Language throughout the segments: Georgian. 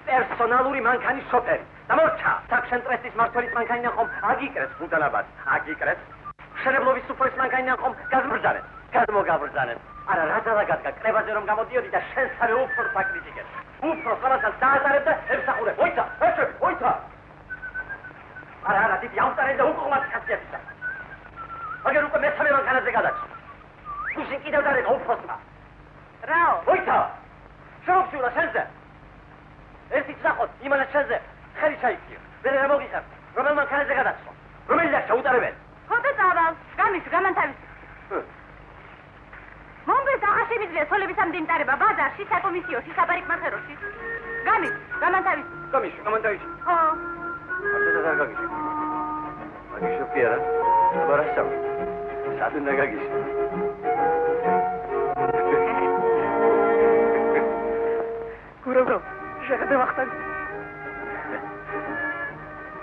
პერსონალური მანქანის შოფერი. დამორჩა, საქსენტრესის მმართველის მანქანა ხომ აგიკრეს ბუდალაბად, აგიკრეს. შენებლობის სუფრის მანქანა ხომ გაზმბრძანეს, გადმოგაბრძანეს. არა, რა დაგაგა, კრებაზე რომ გამოდიოდი და შენსავე უფრო საკრიტიკეს. უფრო სამასაც დააზარებ და ემსახურებ. ოიცა, ეშები, ოიცა. არა, დიდი ავტარე და უკუღმად ხასიათისა. აგერ უკვე მესამე მანქანაზე გადაჭრა. გუშინ კიდევ დარეკა უფროსმა. რაო? ოიცა. შევხსიულა შენზე. ერთი წახოთ, იმანა შენზე. ხელი ჩაიქცია. ვერ მოგიხარ. რომელ მანქანაზე გადაჭრა? რომელი და შეუტარებელი? ხოდა წავალ, გამის გამანთავის. მომბეს აღაშენიძლია სოლების ამდიმტარება ბაზარში, საკომისიოში, საპარიკმახეროში. გამის, გამანთავის. გამანთავის. ხო. და გაგიში. აგიშო პიერა. ბარასავ. სადუნ დაგაგიში. გურაბრო, შეგადე ვახტარი.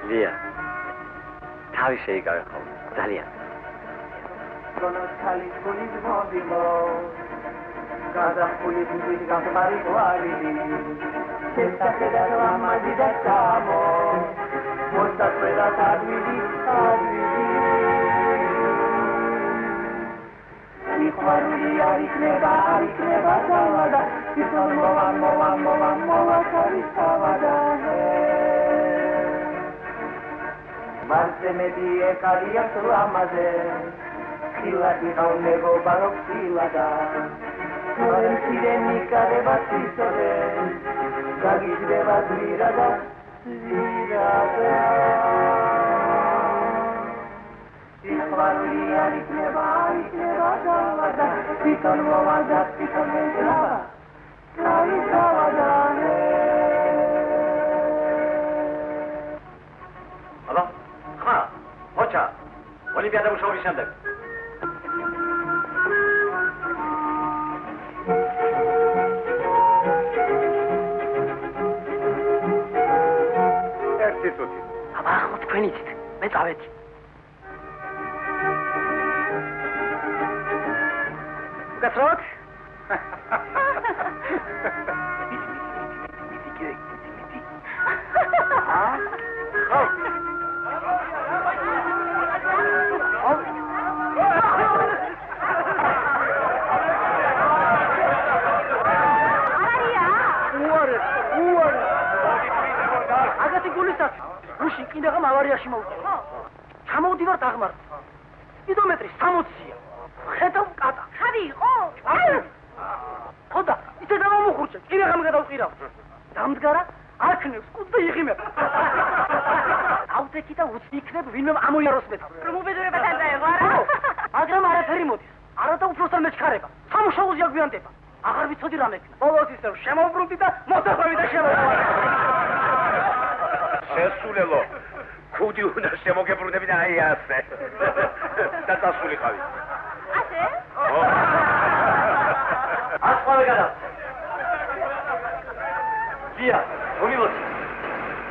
ლია. თავი შეიკავე ხო? ძალიან. Sonos calis pulis mobilo, cada pulis pulis gampari guari, sesta sera la magida samo, mosta sueda tadvidi, Ikhwaruli arikneba savada, Iton mova karis savada. Marse medi ekaria suamaze, Silati haunego barok silada, Noren sirenika deba zizode, Gagiz deba zirada, Ikhvaruli arikneba savada, Piton movada, piton mentrava, Karis savada. Aba, ხმა, ოჩა, ოლიმპიადა მუშაობის შემდეგ. აბა, ხო თქვენიცით, მე წავედი. გასროთ? გუშინ კიდევ ავარიაში მოვიდა. ჩამოვდივართ აღმართ. კილომეტრი 60-ია. ხედავ კატა. ხარი იყო? ხოდა, ისე დამომუხურჭე, კიდევ გადავყირავ. დამდგარა, არქნევს კუდს და იღიმებს. ავდექი და უციქნებ ვინმე ამოიაროს მეთა. რომ უბედურება დაეღო არა? მაგრამ არაფერი მოდის. არა და უფროსთან მეჩქარება. სამუშაოზე აგვიანდება. აღარ ვიცოდი რა მექნა. ბოლოს ისე შემოვბრუნდი და მოსახვევი და შემოვყავი. შესულელო, ქუდი უნდა შემოგებრუნებინა აი ასე. და დასულიყავი. ასე? ასყავე გადა. დია,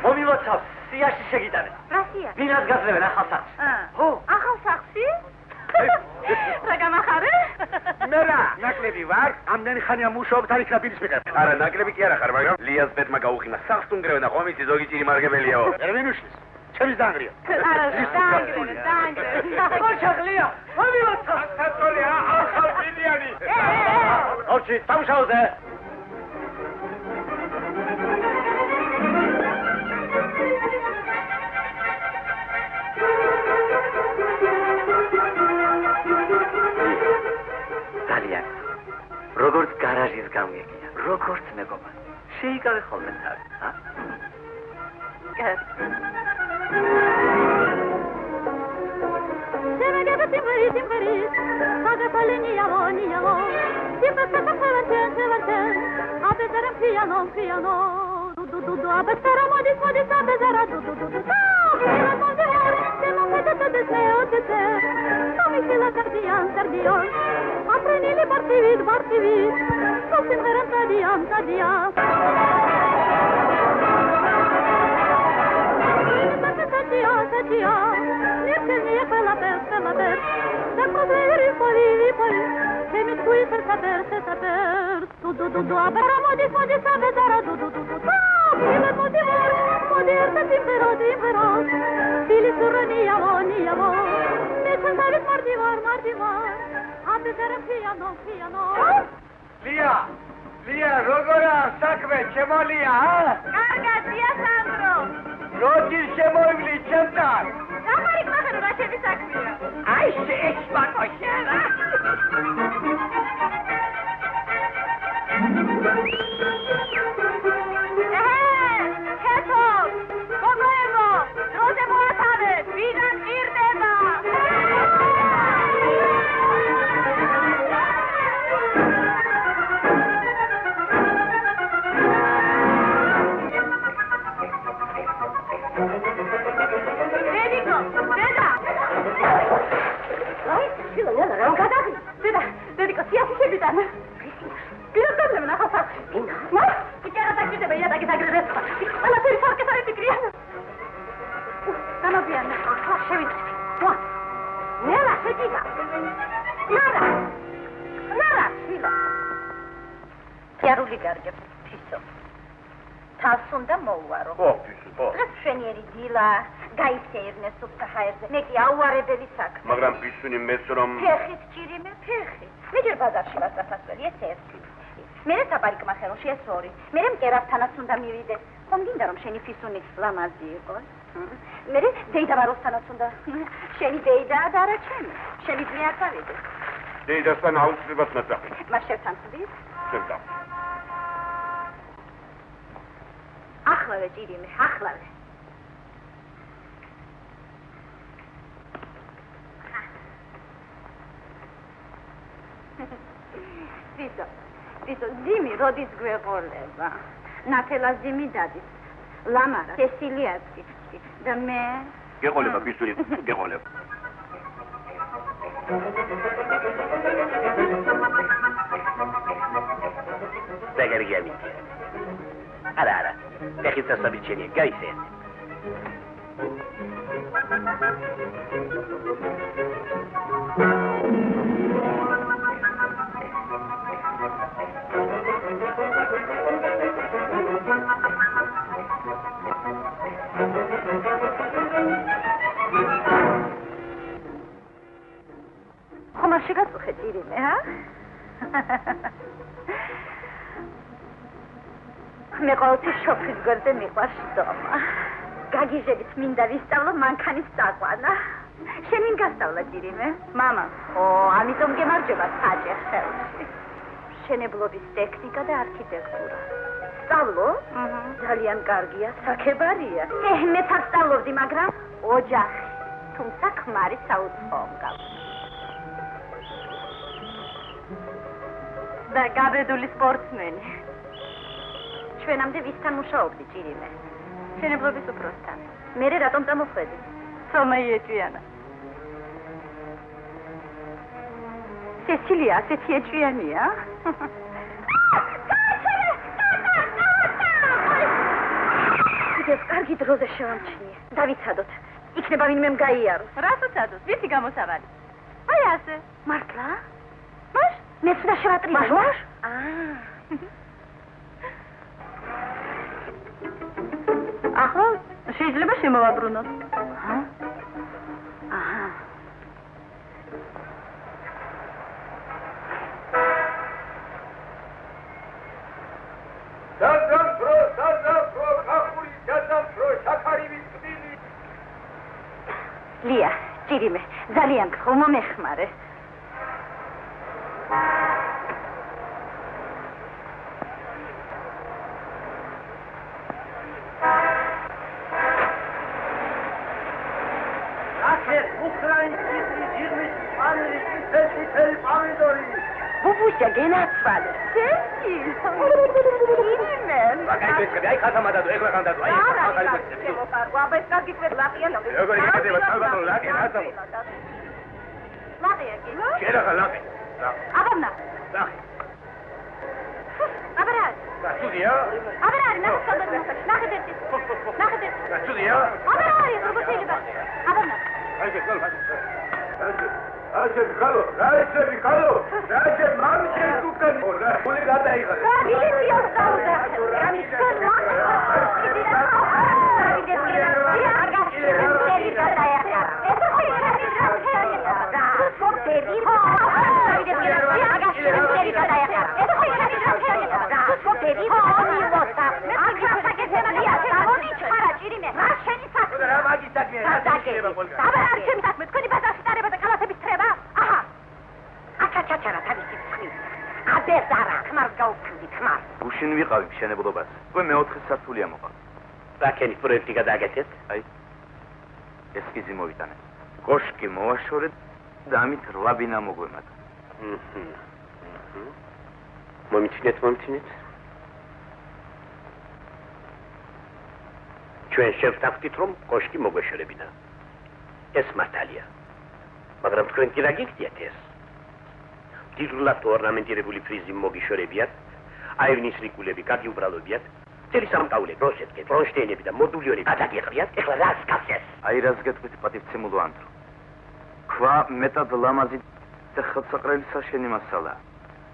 მომილოცავ, სიაში შეგიტანე. რა სია? ვინაც გაძლევენ ახალ სახლს. ხო, ახალ სახლში? რა გამახარე? მე რა, ნაკლები ვარ, ამდენი ხანია მუშაობ თარიქს აპირის მიყარ. არა, ნაკლები კი არა ხარ, მაგრამ ლიას ბედმა გაუხინა სახს თუნგრევნა ხომ იცი ზოგი ჭირი მარგებელიაო. ერვინუშის, ჩემის დაანგრია. არა, დაანგრია. ხოჩაღლია, მომილოცავ. საწოლია, ახალ ბილიანი. ოჩი, სამშაოზე. როგორც გარაჟის გამგეგია, როგორც მეგობარ. შეიკავე ხოლმე თავი, ა? ლია, როგორა საქმე, ჩემო ლია, ა? კარგად, დია სანდრო. როდის შემოივლი ჩემთან? გამარი გმახერო რა ჩემი საქმეა. აი შეეშმაკო შენა. თასუნდა მოუარო. ხო, ხო. დღეს შვენიერი დილა, გაისეირნე სუფთა ჰაერზე. მე კი აუარებელი საქმე. მაგრამ ბისუნი მეც რომ ფეხით ჭირიმე, ფეხით. მე ჯერ ბაზარში ვარ საფასველი, ეს ერთი. მერე საპარიკმა ხელოში ეს ორი. მერე მკერავთანაც უნდა მივიდე. ხომ გინდა რომ შენი ფისუნი ლამაზი იყოს? მერე დეიდა ვაროსთანაც უნდა. შენი დეიდაა და არა ჩემი. შენი ძმე არ გავიდეს. დეიდასთან აუცილებლად ნაძახი. მას შევთან ცდის? შევთან. ახლავე ჭირიმე, ახლავე. ვიზო, ძიმი როდის გვეყოლება? ნათელას ძიმი დადის. ლამარა, სესილიაცი და მე გეყოლება ბისური, გეყოლება. დაგერგიამი. არა. Peki sasabileceğini gayse. ხომაში გაწუხე ჭირიმე, ა? მე ყოველთვის შოფრის გვერდზე მიყვარს დომა. გაგიჟებით მინდა ვისწავლო მანქანის წაყვანა. შენ ვინ გასწავლა ჭირიმე? მამა. ო, ამიტომ გემარჯობა საჭერ ხელში. შენებლობის ტექნიკა და არქიტექტურა. სწავლო? ძალიან კარგია, საქებარია. მეც არ სწავლობდი, მაგრამ ოჯახი. თუმცა ქმარი საუცხოო მგავს. და გაბედული სპორტსმენი. ჩვენამდე ვისთან მუშაობდი ჭირიმე? შენებლობის უფროსთან. მერე რატომ წამოხვედი? თომა იეჭვიანა. სესილია ასეთი ეჭვიანია? კარგი დროზე შევამჩნიე. დავიცადოთ. იქნება ვინმე მგაიაროს. რას უცადოთ? ვისი გამოსავალი? აი ასე. მართლა? მაშ? მეც უნდა შევატრიალო. მაშ? ახლა შეიძლება შემოვაბრუნოთ. აჰა. დაზამფრო, ხახური, დაზამფრო, შაქარი ვიწვილი. ლია, ჭირიმე, ძალიან გხო მომეხმარე. წითელი პომიდორი. ბუბუშა გენაცვალე. სეცი. იმენ. აი ხათამა დადო, ეხლა ხან დადო. აი ახალი ფექსები. ვაბეს გაგიკვეთ ლაყიანობი. როგორ იქნება თავგადო ლაყი ხათამა. ლაყი კი. შერახა ლაყი. აბანა. ლაყი. აბარად. გასუდია? აბარად, ნახეთ. გასუდია? აბარად, როგორ შეიძლება? აბანა. აი გესალ. აჩე ხალო, რაიცები ხალო, რაიცე მამჩე უკან. ოლე გადაიღალე. გაგილიოს დაუდა. ამის გუშინ ვიყავი მშენებლობას. უკვე მეოთხე სართულია მოყავ. რაკენი პროექტი გადააგეთეთ? აი ესკიზი მოვიტანე. კოშკი მოვაშორე და ამით 8 ბინა მოგვემატა. მომიცინეთ. ჩვენ შევთანხმდით, რომ კოშკი მოგვეშორებინა. ეს მართალია. მაგრამ თქვენ კი რა გიქდიათ ეს? დიდრულად ორნამენტირებული ფრიზი მოგიშორებიათ, აივნის რიკულები გაგიუბრალობიათ, წელი სამკაულე, როსეტკე, კრონშტეინები და მოდულიორები გადაგიყრიათ, ეხლა რას გასცეს? აი რას გეტყვით პატივცემულო ანდრო. ქვა მეტად ლამაზი და ხელსაყრელი საშენი მასალა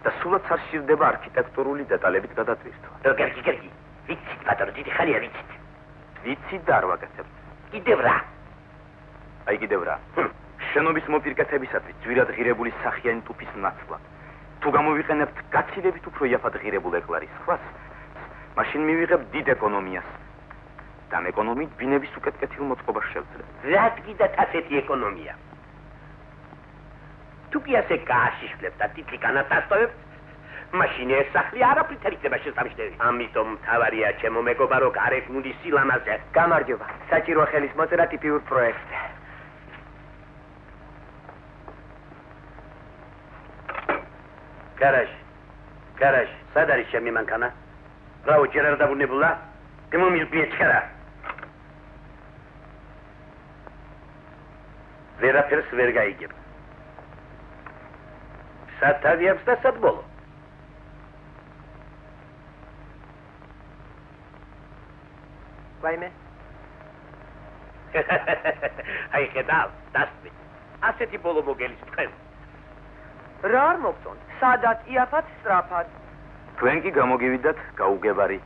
და სულაც არ სჭირდება არქიტექტურული დეტალებით გადატვირთვა. როგორ გიგერგი? ვიცით, ბატონო, დიდი ხალია ვიცით. ვიცით და არ ვაკეთებთ. კიდევ რა? აი კიდევ რა? შენობის მოპირკეთებისათვის ძვირად ღირებული სახიანი ტუფის ნაცვლა. თუ გამოვიყენებთ გაცილებით უფრო იაფად ღირებულ ეკლარის ხვას, მაშინ მივიღებ დიდ ეკონომიას. და ამ ეკონომიით ბინების უკეთ-კეთილ მოწყობას შევძლებ. რა გიდათ ასეთი ეკონომია? თუ კი ასე გააშიშლებთ და ტიტლი განაწესებთ, მაშინ ეს სახლი არაფრით არ იქნება შესამჩნევი. ამიტომ მთავარია ჩემო მეგობარო გარეგნული სილამაზე. გამარჯობა. საჭიროა ხელის მოწერა ტიპიურ პროექტზე. გარაჟი, სად არის ჩემი მანქანა? რაო ჯერ არ დაბრუნებულა? გმომილბიე ჩქარა. ვერაფერს ვერ გაიგებ. სად თავიებს და სად ბოლო? ვაიმე? აი ხედავ, დასწრი. ასეთი ბოლო მოგელის თქვენ. რა არ მოგწონთ? სადაც იაფად სწრაფად. თქვენ კი გამოგივიდათ გაუგებარი,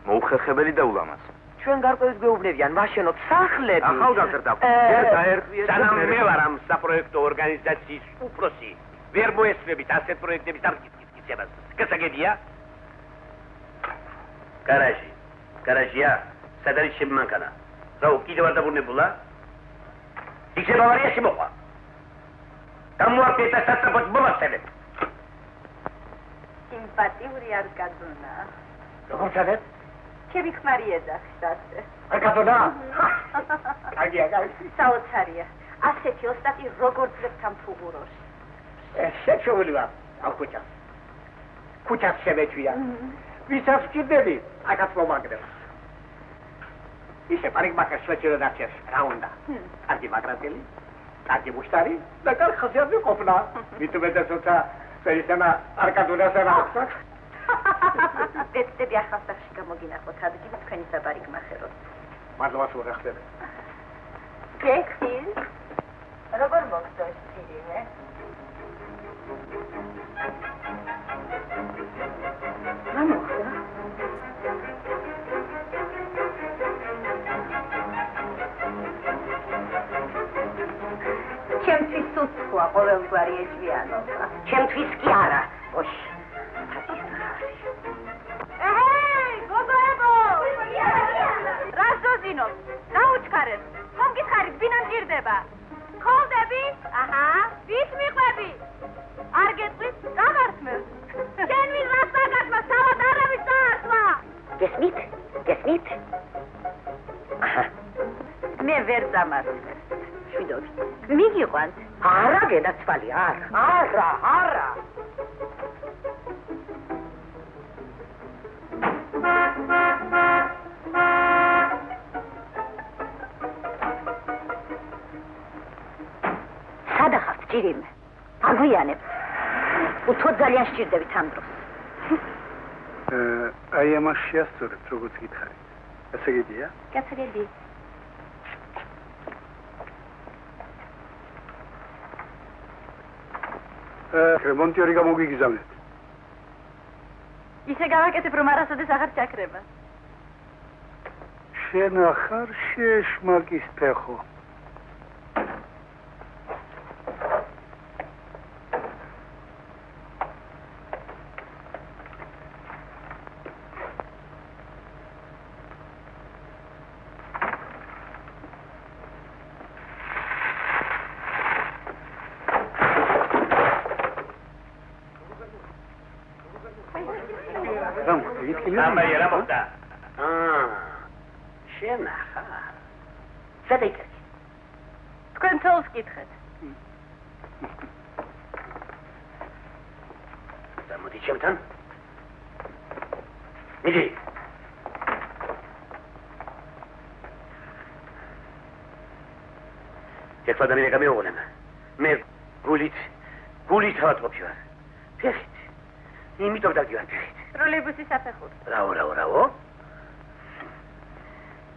მოუხერხებელი და ულამაზი. ჩვენ გარკვევით გვეუბნებიან, ვაშენოთ სახლები. ახალგაზრდა, ჯერ გაერკვიეთ და სანამ მერე- მე ვარ ამ საპროექტო ორგანიზაციის უფროსი, ვერ მოესწრებით ასეთ პროექტების დამტკიცებას. გასაგებია? გარაჟია, სად არის ჩემი მანქანა? რაო, კიდევ არ დაბრუნებულა? იქ ბავარიაში მოყვა. გამოაკეთა სასწრაფოდ მომაცემეთ. სიმპათიური არ გაწუნა. როგორ ჩადეთ? ჩემი ხმარი ეძახისაზე. არ გაწუნა? კაია. საოცარია. ასეთი ოსტატი როგორ ძლებს ამ ფუღუროს. შეჩეული ვარ ამ ქუჩას. ქუჩას შემეჩვია. ვისაც ვჭირდები, აქაც მომაგდებ. ისე პარიკმაკერს შეჭერა დარჩეს, რა უნდა? კარგი მაგრატელი, კარგი მუშტარი და კარგი ხასიათი ყოფნა. მithumetes როცა შეიძლება არკადუნას არ აქვს. დეცდები ახალ სახში გამოგინახოთ ადგილი თქვენი საპარიკმახეროთ. მადლობას უღახდები. გეხილ? როგორ მოგწონს ძირიმე? რა მოხდა? ჩემთვის უცხოა ყოველგვარი ეჭვიანობა. ჩემთვის კი არა. ოშ. გოგოებო! რას დოზინობ? გაუჩქარეთ. ხომ გითხარით, ბინა მჭირდება? ხოლდები? აჰა. ვის მიყვები? არ გეტყვით? გამართმევ. შენ ვინ რას დაგასმა? თავად არავის დაასვა. გესმით? აჰა. მე ვერ დამართმევ. შვიდობით. მიგიყვარ მოგიყვანთ. არა, გენაცვალი, არა. სადახავთ ჭირიმე? აგვიანებთ. უთო ძალიან სჭირდებით ამ დროს. აი ამას შეასწორეთ, როგორც გითხარით. გასაგებია? გასაგები. რემონტი ორი გამოგიგზავნეთ. ისე გავაკეთებ, რომ არასოდეს აღარ ჩაქრება. შენ ახარ შეშმაკის ფეხო. რა მოხდა? შენ ახარ. სადაიქეთ? თქვენ თავს გითხეთ. მოდი ჩემთან. მიდი. ეხლა დამირე გამეუღონებ. მე გულით ავატყოფი ვარ. ფეხით. იმიტომ დაგივარ ფეხით. ტროლეიბუსის საფეხური. რაო?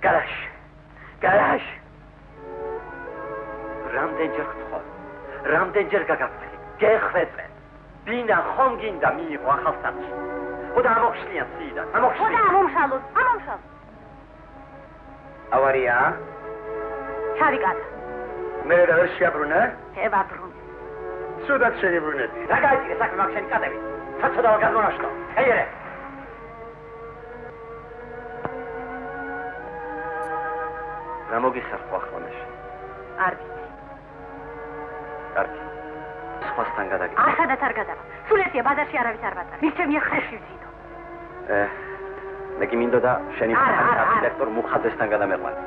გარაშ. რამდენჯერ ხთხარ? რამდენჯერ გაგაფრთხილე? გეხვეწე. ბინა ხომ გინდა მიიღო ახალსაცი? ხოდა ამოხსნიან სიდან. ხოდა ამომშალოთ. ავარია? ჩავიკადა. მე რა ვერ შეაბრუნე? ევაბრუნე. სუდად შეგებრუნები. რა გაიჭირე საქმე მაგ შენ კადები? საცოდაო გადმონაშტო. ეიერე. რა მოგისახვა ხონაში? არ ვიცი. კარგი. სხვასთან გადაგიდე. ახადაც არ გადავა. სულ ერთია ბაზარში არავის არ ვატარ. ის ჩემია ხეში ვზიდო. მე კი მინდოდა შენი დირექტორ მუხაძესთან გადამეყვანე.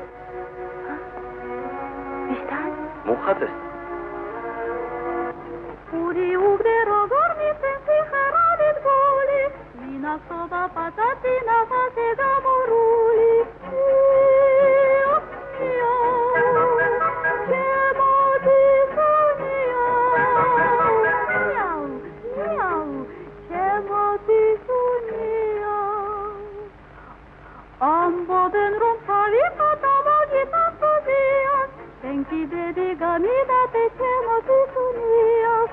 ვისთან? მუხაძეს. Uri ugde rogor mi senti haradit goli, Lina soba patatina fate gamoruli. Amboden rum pali patamagi pastudias, Tenki dedi gamida te chemo tisunias.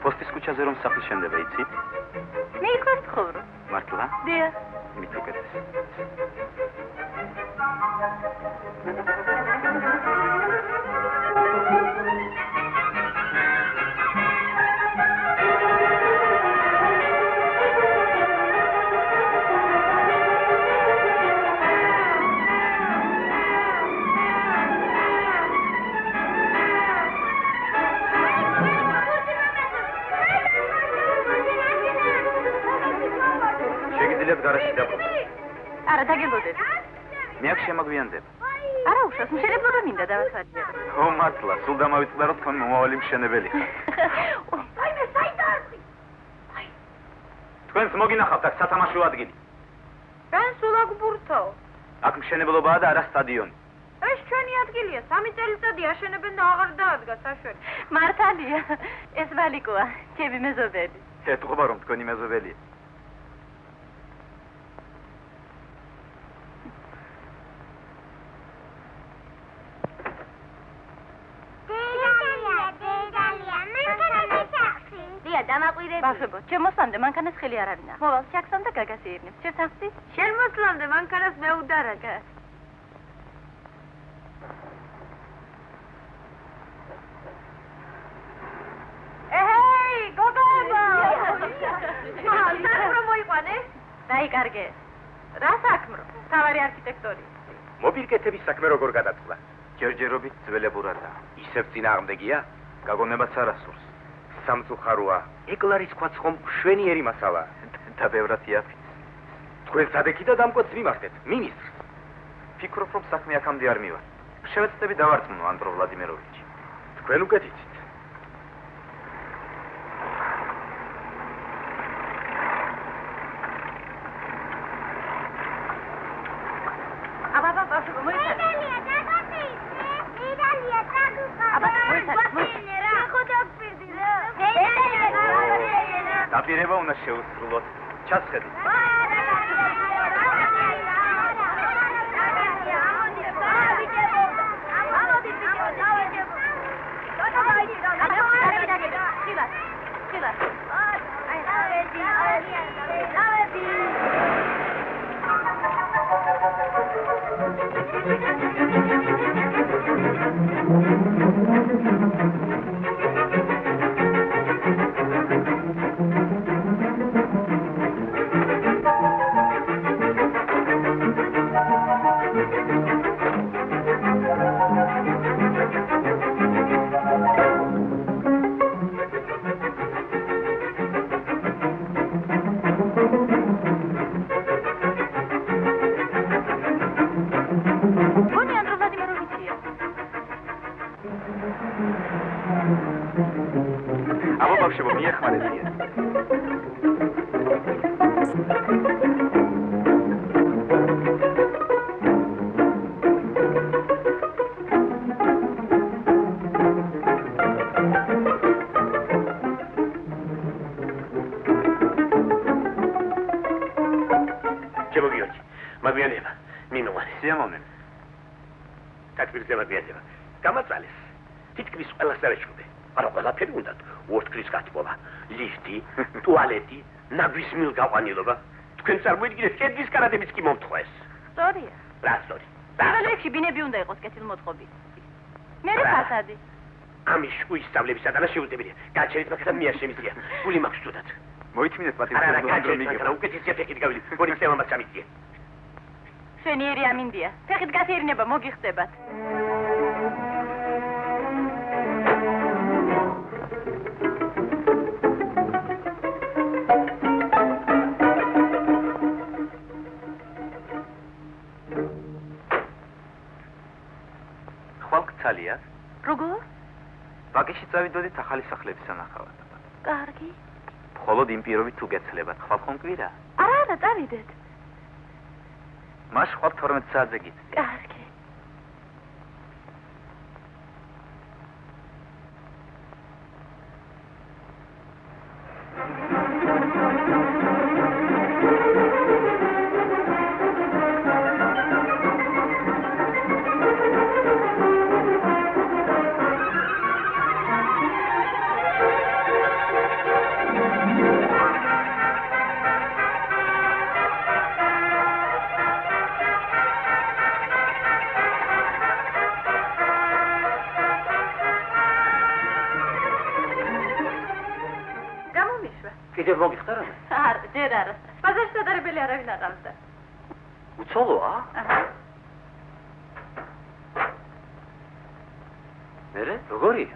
პოსტის ქუჩაზე რომ სახლის შენდება იცით? მე იქ ვარ ცხოვრობ. მართლა? დიახ. მით უკეთეს. გარაში დაბრუნდა. არა, დაგელოდეთ. მე აქ შემოგვიანდებ. არა, უშავს, მშენებლობა რომ მინდა დავასვადიო. ო, მართლა, სულ დამავიწყდა რომ თქვენ მომავალი მშენებელი ხართ. აი მე საიტარდი. თქვენს მოგინახავთ აქ სათამაშო ადგილი. გან სულ აქ ბურთო. აქ მშენებლობაა და არა სტადიონი. ეს ჩვენი ადგილია, 3 წელიწადი აშენებენ და აღარ დაადგა საშველი. მართალია, ეს ვალიკოა, ჩემი მეზობელი. ეთყობა რომ თქვენი მეზობელია. ბავშვებო, ჩემ მოსლამდე მანქანას ხელი არ არინა. მოვალ შაქსამ და გაგას იერნებს. ჩემს ახსის? შენ მოსლამდე მანქანას მე უდარაგა. ეჰეი, გოგოება! საქმრო მოიყვანე? დაიკარგე. რა საქმრო? თავარი არქიტექტორი. მოპირკეთების საქმე როგორ გადაწყდა? ჯერჯერობით ძველებურადა. ისევ წინააღმდეგია? გაგონებაც არასურს. სამწუხაროა. ეკლარის ქვაც ხომ შვენიერი მასალა. და ბევრად იაფი. თქვენ სადექი და დამკვეთს მიმართეთ. მინისტრს. ფიქრობ რომ საქმე აქამდე არ მივარ. შევეცდები დავარწმუნო ანდრო ვლადიმიროვიჩი. თქვენ უკეთ იცით. დაპირება უნდა შეუსრულოთ. ჩასხედით. აბა ბავშვებო, მიეხმარებიან. შემოგიოჩი. მაგვიანება. მიმოვარე. სიამოვნე. თაკბირზე მაგვიანება. გამაწალეს. თითქმის ყველას დარეჩქობე. არა ყველაფერი უნდა ორთქლის გათბობა, ლიფტი, ტუალეტი, ნაგვის მილგაყვანილობა. თქვენ წარმოიდგინეთ, კედლის კარადებიც კი მომთხოვეს. სწორია. რა სწორი? რეგულებში ბინები უნდა იყოს კეთილმოწყობილი. მე ფასადი. ამის შუისწავლების ადანა შეუძლებელია. გაჩერეთ მაგას და მე არ შემიძლია. გული მაქვს თუდად. მოითმინეთ პატივი. არა, გაჩერეთ მაგას და უკეთესია ფეხით გავიდი. გონის თემამაც ამიწია. შვენიერი ამინდია. ფეხით გასეირნება მოგიხდებათ. ხვალკცალია? როგორ? ბაგეში წავიდოდით ახალი სახლების სანახავად. კარგი. მხოლოდ იმ პირობით თუ გეცლებათ, ხვალ ხომ კვირა? არა, წავიდეთ. მას ხვალ 12 საათზე გიწევთ. კარგი. კიდევ მოგიხდა რამე? არა, ჯერ არა. ბაზარში სადარებელი არავინ აყავდა. უცოლოა? აჰა. მერე, როგორია?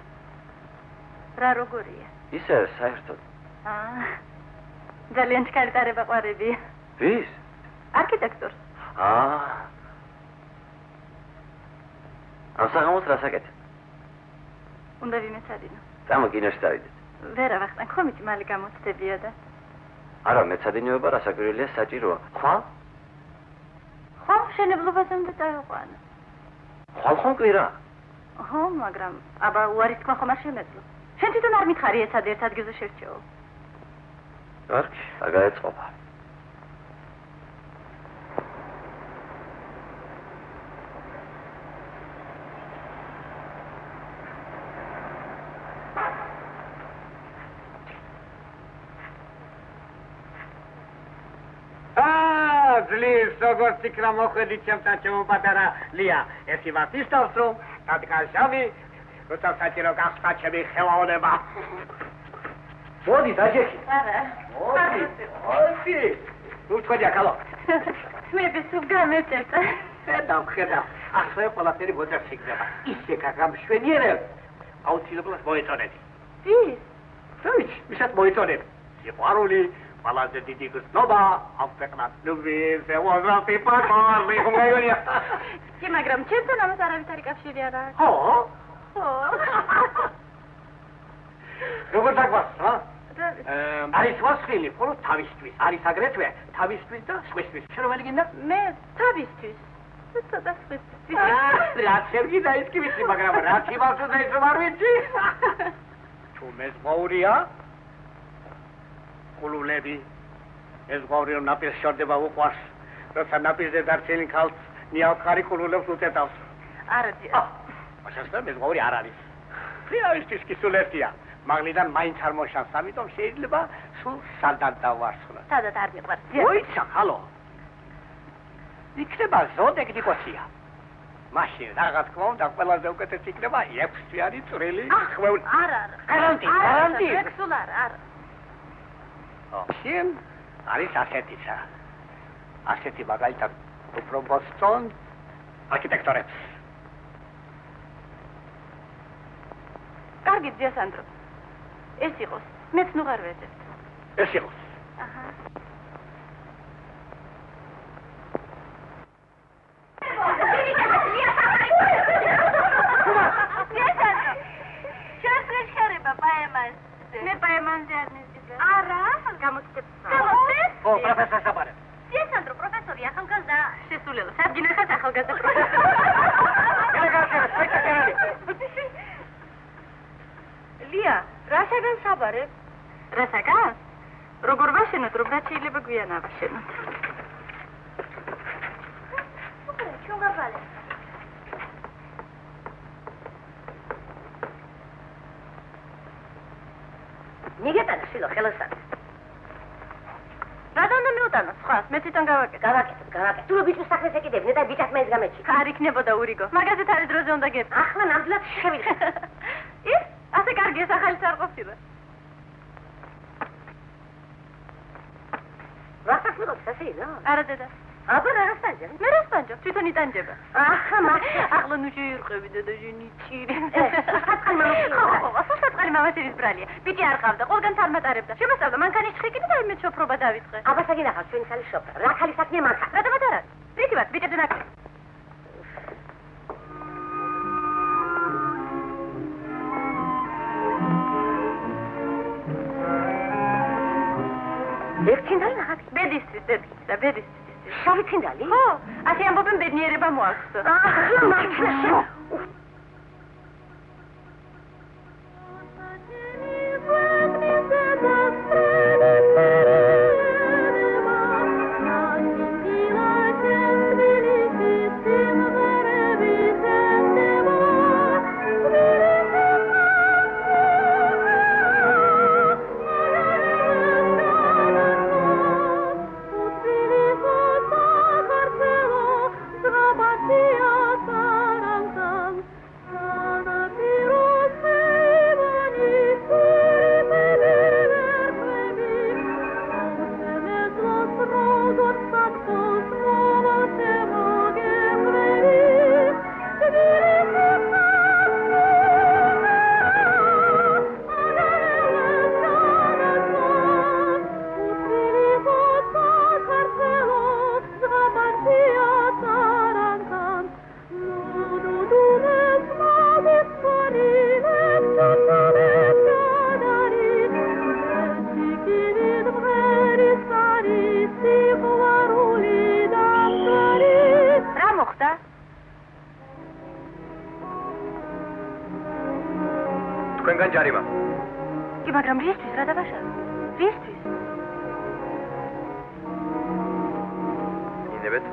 რა როგორია? ისე საერთოდ. ძალიან ჩქარი ტარება ყვარებია. ვის? არქიტექტორს. ამ საღამოს რა საკეთებ? უნდა ვიმეცადინო. წამო კინოში დავიდეთ. ვერა ვახტან, ხომიჭი მალე გამოცდებია და. არა, მეცადინეობა რასაკვირველია საჭიროა. ხვალ? ხვალ მშენებლობაზე უნდა წავიყვანო. ხვალ კვირა. ხო, მაგრამ აბა უარის თქმა ხომ არ შემეძლო. შენ თვითონ არ მითხარი ეცად ერთ ადგილზე შერჩეო. არქი, აგაეწყობა. ძლივს როგორც იქნა მოხვედით ჩემთან ჩემო პატარა ლია ერთი ვარ ისწავლს რომ დადგაშავი როცა საჭირო გახსნა ჩემი ხელოვნება მოდი დაჯექი არა მოდი ნუ თქვენია კალო მე სულ გამეწევთ ხედავ ახლა ყველაფერი მოძებს იქნება ისე გაგამშვენიერებ აუცილებლად მოეწონები ის ვისაც მოეწონებ სიყვარული ყველაზე დიდი გზნობა ამ ქვეყნად ნუ ვიზე ვაზრაფი პატარლი ხომ გაიგონია კი მაგრამ ჩემთან ამას არავითარი კავშირი არ აქვს ხო როგორ დაგვასწრა არის ვასხილი ხოლო თავისთვის არის აგრეთვე თავისთვის და სხვისთვის შენ რომელი გინდა მე თავისთვის ცოტა სხვისთვის რა შევიდა ის კი ვიცი მაგრამ რა თივარს და ის არ ვიცი თუ მეზღაურია კულულები ეს გვარი რომ ნაპირს შორდება უყვარს როცა ნაპირზე დარჩენილ ქალს ნიავხარი კულულებს უწედავს არა მაშასთან მეზღაური არ არის ფრიაისთვის კი სულ ერთია მაგლიდან მაინც არ მოშანს ამიტომ შეიძლება სულ სადაც დავარსხლო სადაც არ მიყვარს ოიცა ხალო იქნება ზოდეკი კოცია მაშინ რაღაც თქმა უნდა ყველაზე უკეთესი იქნება 6 თვიანი წვრილი ხვეული არა გარანტი სულ არა შენ არის ასეთი მაგალითად უფრო ბოსტონ არქიტექტორებს კარგი ძია სანდრო ეს იყოს მეც ნუ არ ვეძებთ ეს იყოს აჰა მე პაემანზე არ მიზიდე არა გამოცდებს ო პროფესორ საბარე სიესანდრო პროფესორი ახალგაზრდა შესულელო სადგინე ხარ ახალგაზრდა პროფესორი ლია რა შეგან საბარე რა საგან როგორ ვაშენოთ რომ რაც შეიძლება გვიან ავაშენოთ ჩვენ გავალე ნიგეტანა შილო ხელოსად რადგან მიუტანო სხვას მე თვითონ გავაკეთებ თუ ბიჭს საქმეს ეკიდებინე და ბიჭას მეც გამეჩი არ იქნებოდა ურიგო მაგაზეთ არის დროზე უნდა გეტყვი ახლა ნამდვილად შევიდე ის ასე კარგი ეს ახალიც არ ყოფილა რასაკ მიყობს ასე რა არა დედა აბა რაღაცანჯა მე რა სტანჯო თვითონ იტანჯება ახლა მაშინ ახლა ნუ შეირყევი დედა ჟენიჩირი საწყალი მამაშენის ბრალია ბიჭი არ ყავდა ყველგან თარმატარებდა შემოსწავლა მანქანის ჩხიკი და მე შოფრობა დავიწყე აბა საგინახავს ჩვენი ხალი შოფრა რა ხალი საქმეა მანქა რატომაც არა რითივად ბიჭებზე ნაკლი ერთინდალი ნახატი ბედისთვის და ბედისთვის შავი თინდალი ხო ასე ამბობენ ბედნიერება მოაქვს ახლა მართლა Zrabatia sarangsa თქვენგან ჯარიმა. კი, მაგრამ რისთვის რა დაბაშავე? რისთვის? ინებეთ.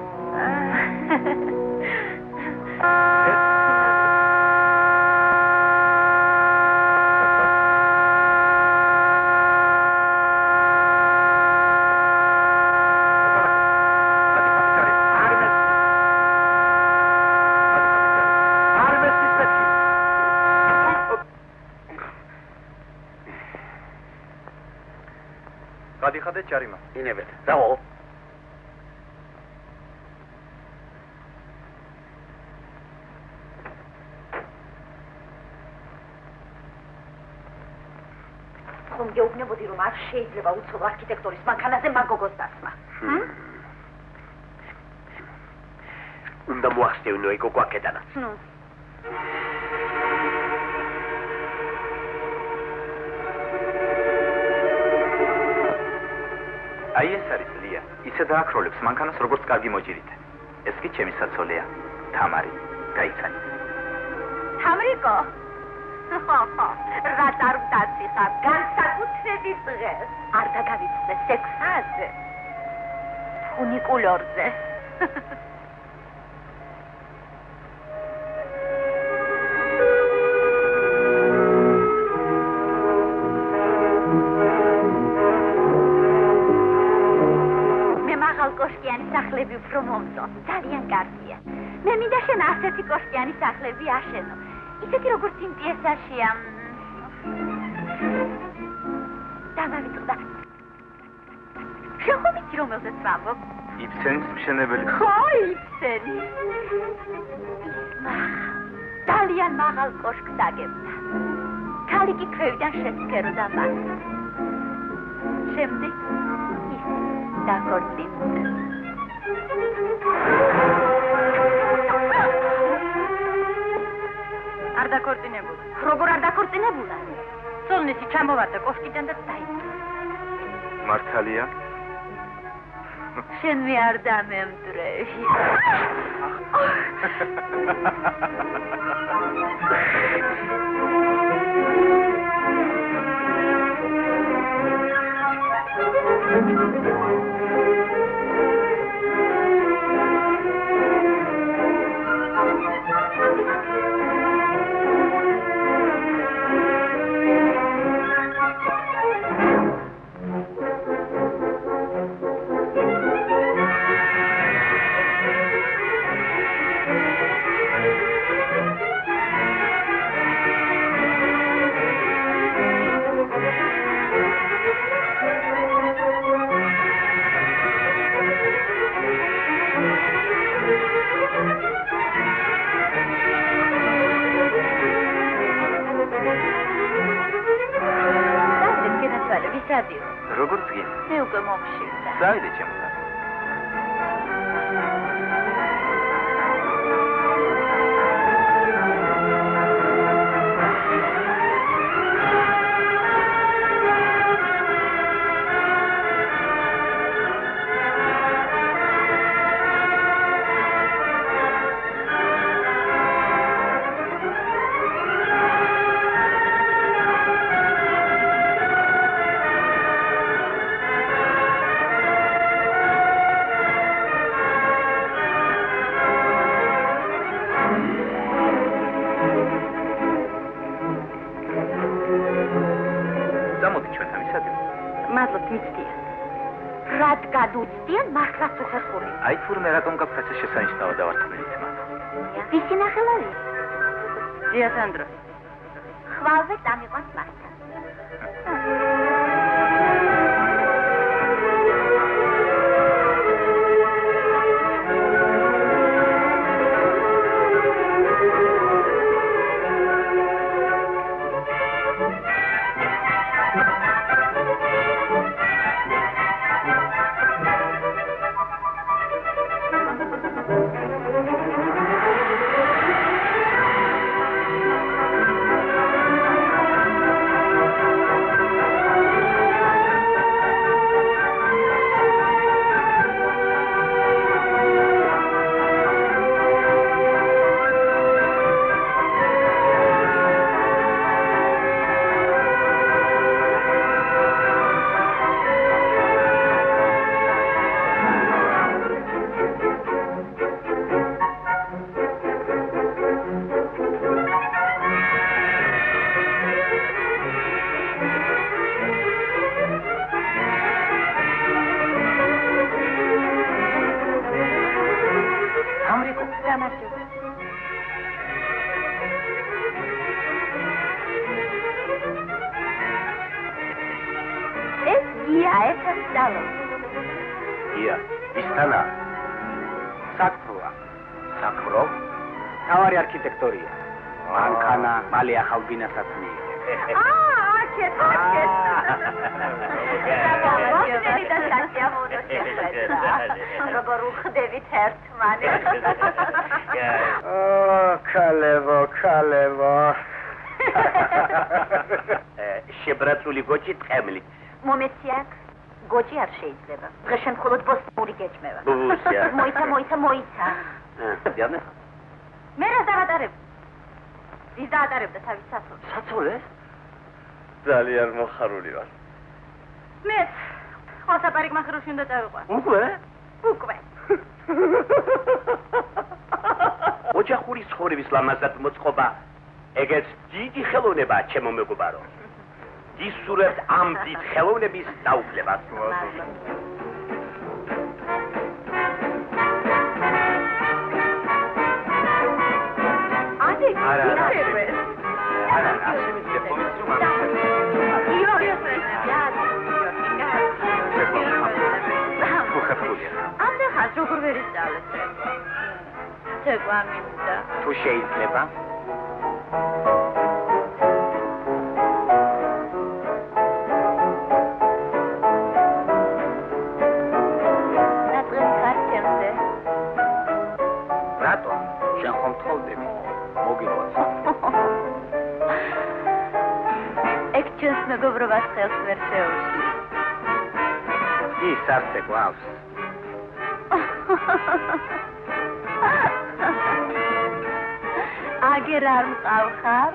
გადიხადეთ ჯარიმა. ინებეთ. რაო? ხომ გეუბნებოდი რომ არ შეიძლება უცხო არქიტექტორის მანქანაზე მაგოგოს დასმა. უნდა მოახსნევინო ეგოგო აქედანაც. ნუ. აი ეს არის ლია. ისე დააქროლებს მანქანას როგორც კარგი მოჭირით. ეს კი ჩემი საცოლეა. თამარი. გაიცანი. თამრიკო. რა დარვდაცი ხარ? განსაკუთრებით დღეს. არ დაგავიწყდე სექსაზე. ფუნიკულორზე. კოშკიანი სახლები უფრო მომწო, ძალიან კარგია. მე მინდა შენ ასეთი კოშკიანი სახლები აშენო. ისეთი როგორც იმ პიესაშია. დავავიწყდა. შენ ხომ იცი რომელზეც ვამბობ? იბსენის მშენებელი. ხო, იბსენი. ძალიან მაღალ კოშკს აგებდა. ქალი კი ქვევიდან შეცქეროდა მას. შემდეგ დაქორწინდა. არ დაქორწინებულა. როგორ არ დაქორწინებულა? სოლნისი ჩამოვარდა კოშკიდან და დაიწყო. მართალია? შენ მე არ დამემდრევი. როგორ წინ? მე უკვე მომშივდა. დაიდე ჩემთან. აი თურმე რატომ გაქვს ასე შესანიშნავი დავარცხნილი ძმა? ვისი ნახელავი? დიასანდრო. ხვალვე დამიყვანს მასთან. გამარჯობა. ეს გია ერთად დალო. გია, ისთანა. საქმროა. საქმრო? თავარი არქიტექტორია. მანქანა, მალე ახალ ბინასაც მიიღებს. აქეთ. როგორ უხდებით ერთმანეთს. ქალევო. შებრაცული გოჭი ტყემლით. მომეცი აქ გოჭი არ შეიძლება. დღეშენ მხოლოდ ბოსტური გეჭმევა. ბუსია. მოიცა. დიახ. მე რა დავატარებ? ის დაატარებდა თავის საცოლეს. საცოლეს? ძალიან მოხარული ვარ. მეც ოსაპარიკ მახროში უნდა წავიყვან. უკვე. ოჯახური ცხოვრების ლამაზად მოწყობა ეგეც დიდი ხელოვნებაა ჩემო მეგობარო. ისურვებთ ამ დიდ ხელოვნების დაუფლებას. როგორ ვერ ისწავლეთ? ცეკვა მინდა. თუ შეიძლება. ნაწყლი ხარჯემზე. რატომ? შენ ხომ თხოვდები? მოგიყვანს. ეგ ჩვენს მეგობრობას ხელს ვერ შეუშლის. ის არც ეკლავს. აგერ არ მყავხარ?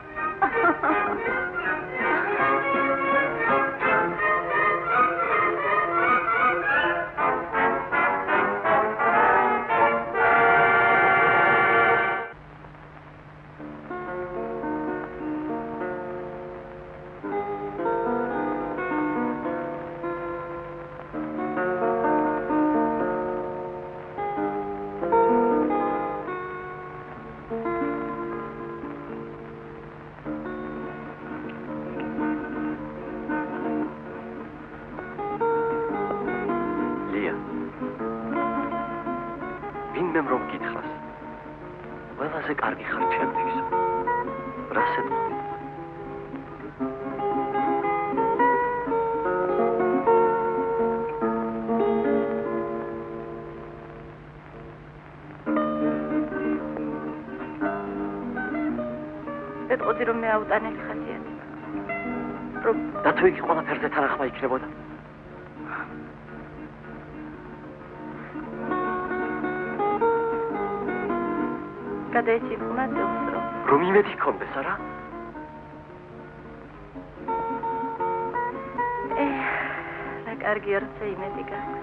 ვინმემ რომ გითხრას ყველაზე კარგი ხარ ჩემთვის რა სიტყვი ეტყოდი რომ მე აუტანელი ხალხიანი რომ და თუ იგი ყველაფერზე თანახმა იქნებოდა გადაეჭირყნა ძილს რომ იმედი ჰქონდეს არა? რა კარგი არც იმედი გაქვს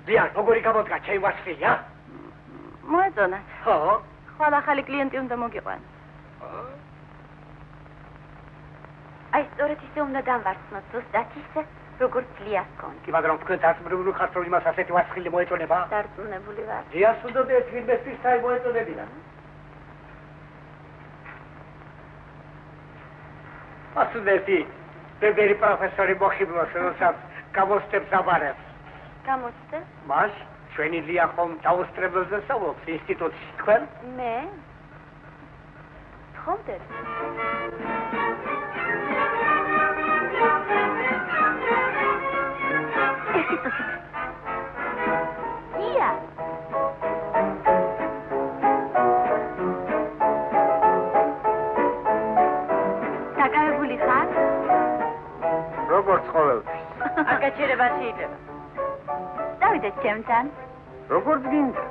ლია, როგორი გამოდგა ჩემი ვასწრია? მოეწონათ. ხო? ხვალ ახალი კლიენტი უნდა მოგიყვანოს. აი, სწორედ ისე უნდა დამვარცხნოთ, ზუსტად ისე, როგორც ლიას გონი. კი, მაგრამ თქვენ დარწმუნებული ხართ, რომ იმას ასეთი ვასწრილი მოეწონება? დარწმუნებული ვარ. ლიას უდობთ ვინმესთვის თაი მოეწონებინა. ასუნეთი, ბებერი პროფესორი მოხიბლოს, როდესაც გამოსტებს აბარებს. გამოსწრებ? მას ჩვენი ლია ხომ დაუსწრებელზე სწავლობს ინსტიტუტში, თქვენ? მე? თხოვდეთ? ლია! დაკავებული ხარ? როგორც ყოველთვის. არ გაჩერება შეიძლება. დავიდეთ ჩემთან. როგორც გინდა.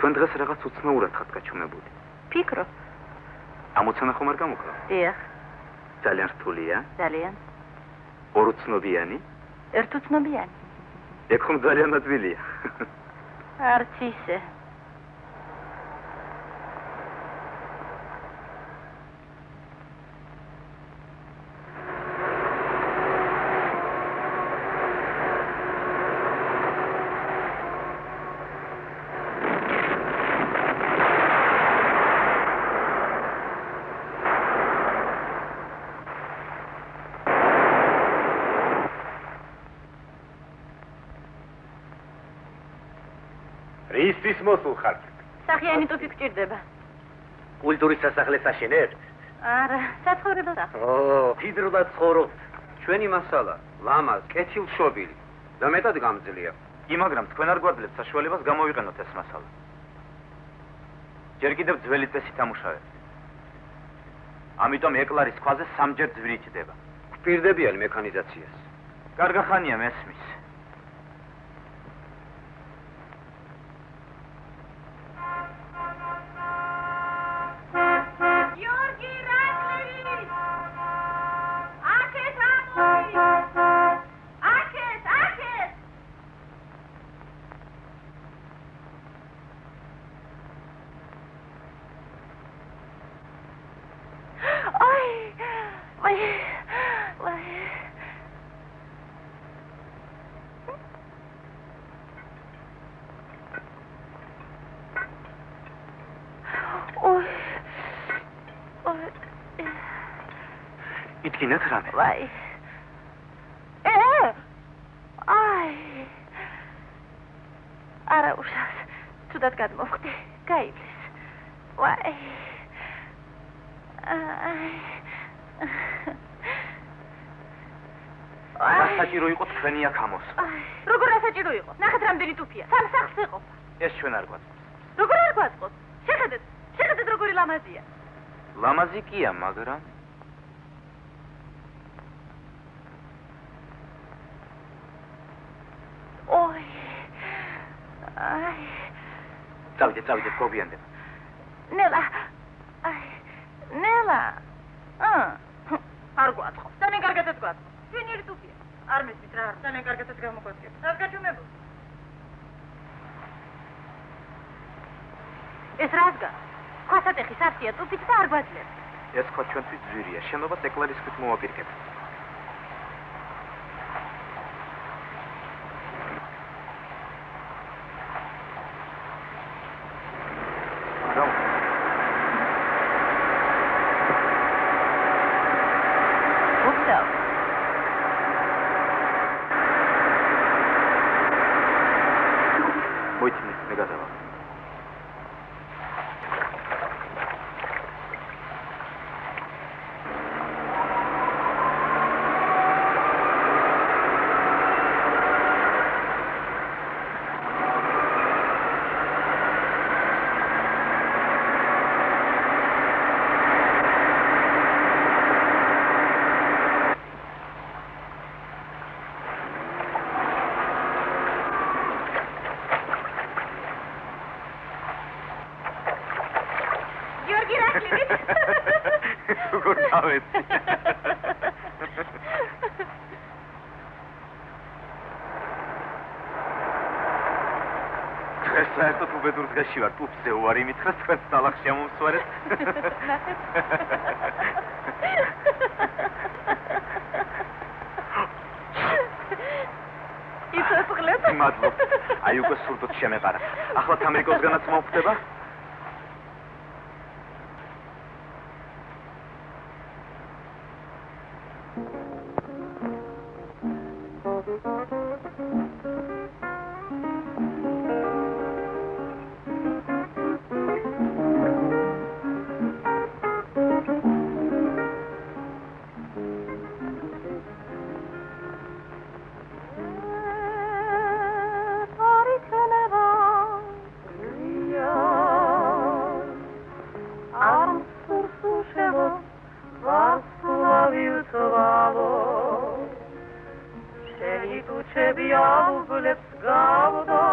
თქვენ დღეს რაღაც უცნაურად ხართ გაჩვენებული. ფიქრო. ამოცანა ხომ არ გამოკლა? დიახ. ძალიან რთულია? ძალიან. ორუცნობიანი? ერთუცნობიანი. ეგ ხომ ძალიან ადვილია. არც ისე. ისთვის მოსულ ხართ? სახიანი ტუფი გჭირდება. კულტურის სასახლეს აშენებთ? არა, საცხოვრებელ სახლს. ო, მჭიდროდ ცხოვრობთ. ჩვენი მასალა, ლამაზ, კეთილშობილი და მეტად გამძლეა. მაგრამ თქვენ არ გვაძლევთ საშუალებას გამოვიყენოთ ეს მასალა. ჯერ კიდევ ძველი წესით ამუშავებთ. ამიტომ ეკლარის ქვაზე სამჯერ ძვირი ჩდება. გვპირდებიან მექანიზაციას. კარგახანია მესმის. იტკინეთ რამე. ვაი. არა უშავს. თუდად გადმოვხდი. გაივლის. ვაი. საჭირო იყო თქვენი აქ ამოსვლა. როგორ ასაჭირო იყო? ნახეთ რამდენი ტუფია. სამ სახლს ეყოფა. ეს ჩვენ არ გვაწყობს. როგორ არ გვაწყობს? შეხედეთ როგორი ლამაზია. ლამაზი კია, მაგრამ წავიდეთ, გოგიანდებ. ნელა. ნელა. არ გვაწყობს. ძალიან კარგადაც გვაწყობს. ჩვენი ტუფია. არ მესმით რა, ძალიან კარგადაც გამოგვაწყობს. რა გაჩვენებო? ეს რაზგა? ქვასატეხის აფსია ტუფით და არ გვაძლევს. ეს ქვა ჩვენთვის ძვირია. შენობას ეკლარის ქვით მოვაპირკებთ. საერთოდ უბედურ დღეში ვარ, ტუფზე უარი მითხრას, თქვენ სტალახს შემომსვარეთ. იცოცხლეთ? მადლობთ. აი უკვე სურდოთ შემეყარა. ახლაც ამერიკოსგანაც მოვხვდება? Ugleps gavda,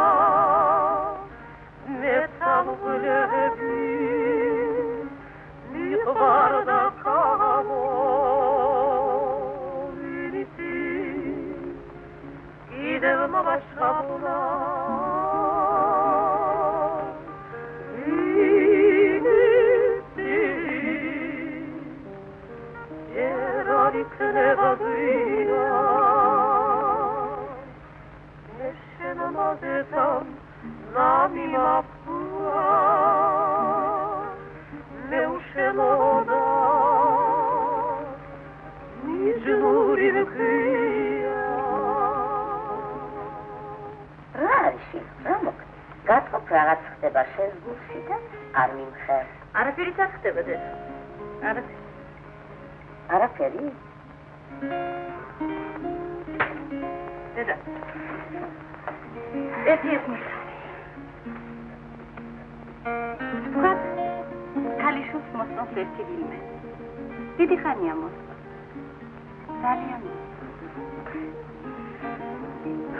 ne tabu მეუღლეები მიყვარდა კამო ვირისი კიდევ მოვაშხაბულა რაღაც ხდება შენს გულში და არ მიმხარ. არაფერიც არ ხდება დედა. არაფერი? დედა. ერთი ეს მიხარი. თქვათ, ქალიშვილს მოსწონს ერთი ვინმე. დიდი ხანია მოსწონს. ძალიან.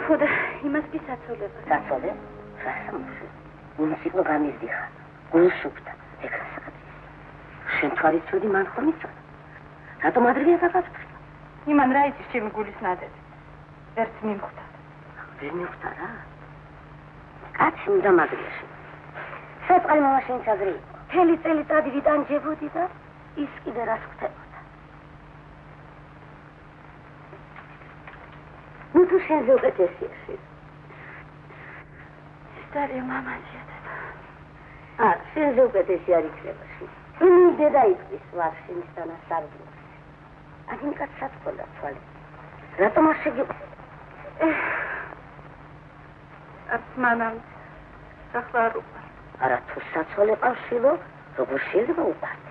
ხოდა იმას ვისაცოლება. საცოლე? გულსიკო გამიზდიხა, გულსუფთა, ეკრასაკადის. შენ თვარის ცუდი მან ხომ იცოდა? რატომ ადრეა დაგაწყვეტა? იმან რა იცის ჩემი გულის ნადეთი? ერთ მიმხვდა. ვერ მიხვდა რა? კაცი უნდა მაგრიაში. საწყალი მამაშენიც ადრე იყო. მთელი წელიწადი ვიტანჯებოდი და ის კიდე რას ხვდებოდა. ნუ თუ შენზე უკეთესია შენ. Старый мама дедова. შენზე უკეთესი არ იქნება შენ. დედა იყვის ვარ შენისთან ასარგებლოს. აგინ კაცსაც ყოლა თვალი. რატომ არ შეგიყვე? მანამ სახლა არ უყარ. არა თუ საცოლე ყავშილო, როგორ შეიძლება უყარდე?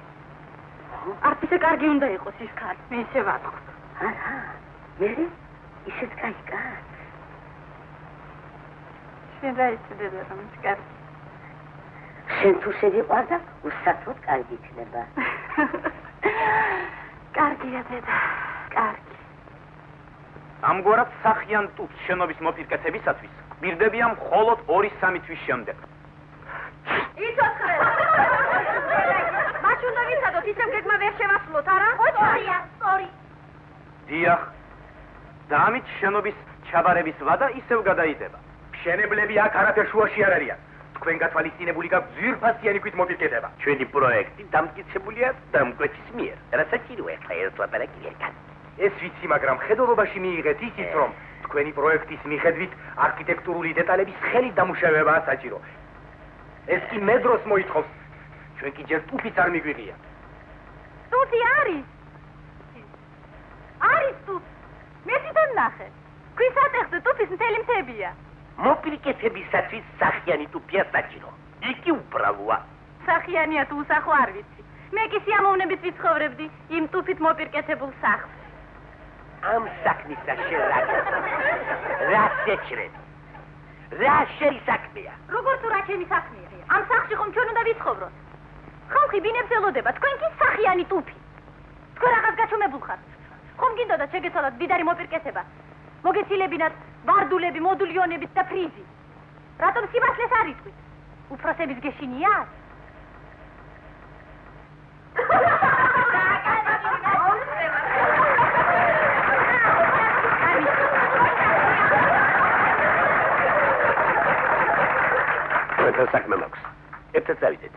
არც ისე კარგი უნდა იყოს ის ქალი, მე ისე ვატყობ. არა, მე ისეთ კაი კაცი. შენ რა იცოდე რომ ის კარგი? შენ თუ შეგიყვარდა, უსაცოდ კარგი იქნება. კარგია დედა, კარგი. ამგვარად სახიან ტუბს შენობის მოპირკეთებისათვის გვირდებია მხოლოდ 2-3 თვის შემდეგ. იცოცხლე! მას უნდა ვიცადოთ, ისევ გეგმა ვერ შევასრულოთ, არა? ოჩარია, სწორი. დიახ. და ამით შენობის ჩაბარების ვადა ისევ გადაიდება. მშენებლები აქ არაფერ შუაში არ არიან. თქვენ გათვალისწინებული გაქვთ ძვირფასიანი ქვით მოპირკეთება. ჩვენი პროექტი დამტკიცებულია დამკვეთის მიერ. რასაც ახლა ეს ლაპარაკი ვერ გან. ეს ვიცი, მაგრამ ხედულობაში მიიღეთ ისიც, რომ თქვენი პროექტის მიხედვით არქიტექტურული დეტალების ხელით დამუშავებაა საჭირო. ეს კი მე დროს მოითხოვს. ჩვენ კი ჯერ ტუფიც არ მიგვიღია. ტუთი არის. არის ტუთი. მე თვითონ ნახე. ქვის ატეხზე ტუფის მთელი მთებია. მოპირკეთებისათვის სახიანი ტუფია საჭირო. იგი უბრალოა. სახიანია თუ უსახო არ ვიცი. მე კი სიამოვნებით ვიცხოვრებდი იმ ტუფით მოპირკეთებულ სახლს. ამ საქმისა შენ რა შეჭრები? რა შენი საქმეა? როგორ თუ რა ჩემი საქმეა? ამ სახლში ხომ ჩვენ უნდა ვიცხოვროთ? ხალხი ბინებს ელოდება, თქვენ კი სახიანი ტუფი. თქვენ რაღაც გაჩვენებულ ხართ. ხომ გინდოდა შეგეცვალათ დიდარი მოპირკეთება? მოგეცილებინათ ვარდულები, მოდულიონები და ფრიზი. რატომ სიბასლეს არ იტყვით? უფროსების გეშინია? Þetta sakhme mags. Þetta zavidეთ.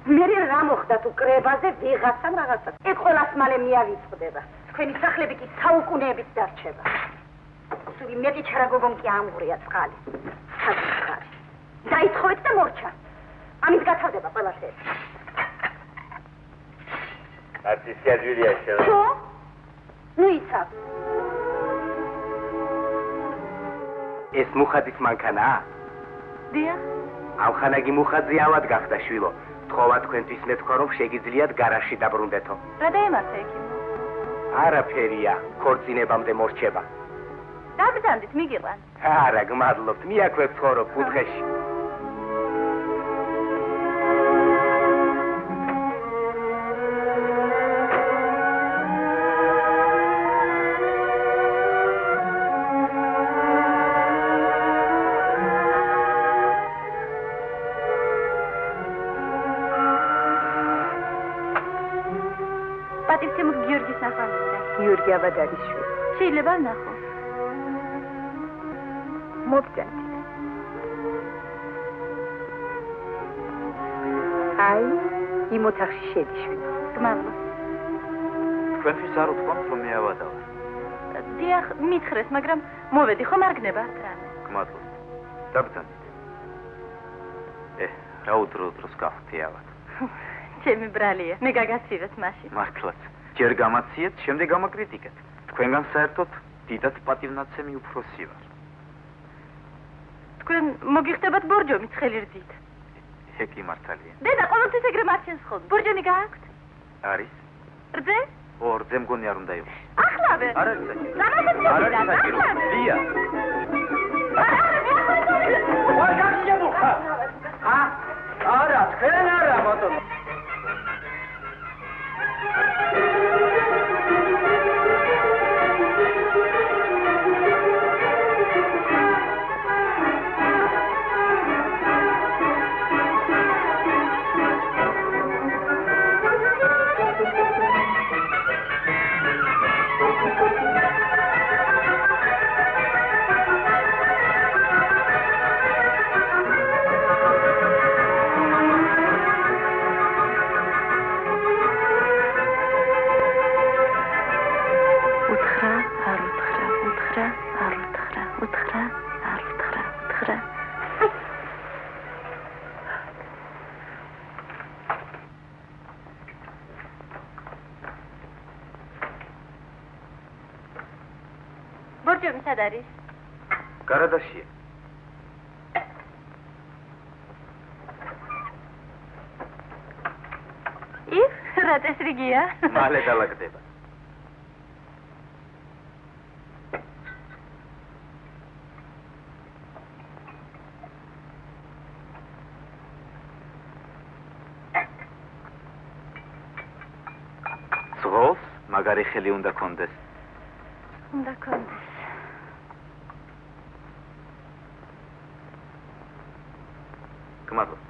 მერე რა მოხდა თუ კრებაზე ვიღაცამ რაღაცა. ეს ყველას მალე მიავიწყდება. თქვენი სახლები კი საუკუნეებით დარჩება. სული მეტი ჩარაგოგონ კი ამღვრია წყალი. საწყარი. დაითხოვეთ და მორჩა. ამით გათავდება ყველაფერი. Arti სიაჯვირია შენ. ხო? ნუ იცავ. ეს მუხაძის მანქანაა? დიახ. ამ ხანაგი მუხაძე ავად გახდა შვილო. თხოვა თქვენთვის მეთქვა რომ შეგიძლიათ გარაჟში დაბრუნდეთო. რა დაემართა ექიმო? არაფერია, ქორწინებამდე მორჩება. დაბრძანდით, მიგიყვან. არა, გმადლობთ, მიაქვე ცხოვრობ კუთხეში. გიორგი აბადანიშვილი. შეიძლება ნახო. მოგწევთ. აი, იმ ოთახში შედიშვით. გმადლობ. თქვენთვის არ უთქვამთ, რომ მე ავადავ. დიახ, მითხრეს, მაგრამ მოვედი ხომ არ გნებართ რამე. გმადლობ. დაბრძანეთ. რა უდროს გავხდი ავად. ჩემი ბრალია, მე გაგაცივეთ მაშინ. მართლაც. ჯერ გამაციეთ, შემდეგ გამაკრიტიკეთ. თქვენგან საერთოდ დიდად პატივნაცემი უფროსი ვარ. თქვენ მოგიხდებათ ბორჯომი ცხელი რძით. ეკი მართალია. დედა, ყოველთვის ეგრე მარჩენს ხოლმე. ბორჯომი გააქვთ? არის? რძე? რძე მგონი არ უნდა იყოს. ახლავე. არ არის საჭირო. ლია. ვარ გაგიებულ ხარ? არა, თქვენ არა, ბატონო. ბორჯომი სად არის? გარადაშია. რა წესრიგია? მალე დალაგდება. ზღოლს მაგარი ხელი უნდა კონდეს. უნდა კონდეს. გმადლობ.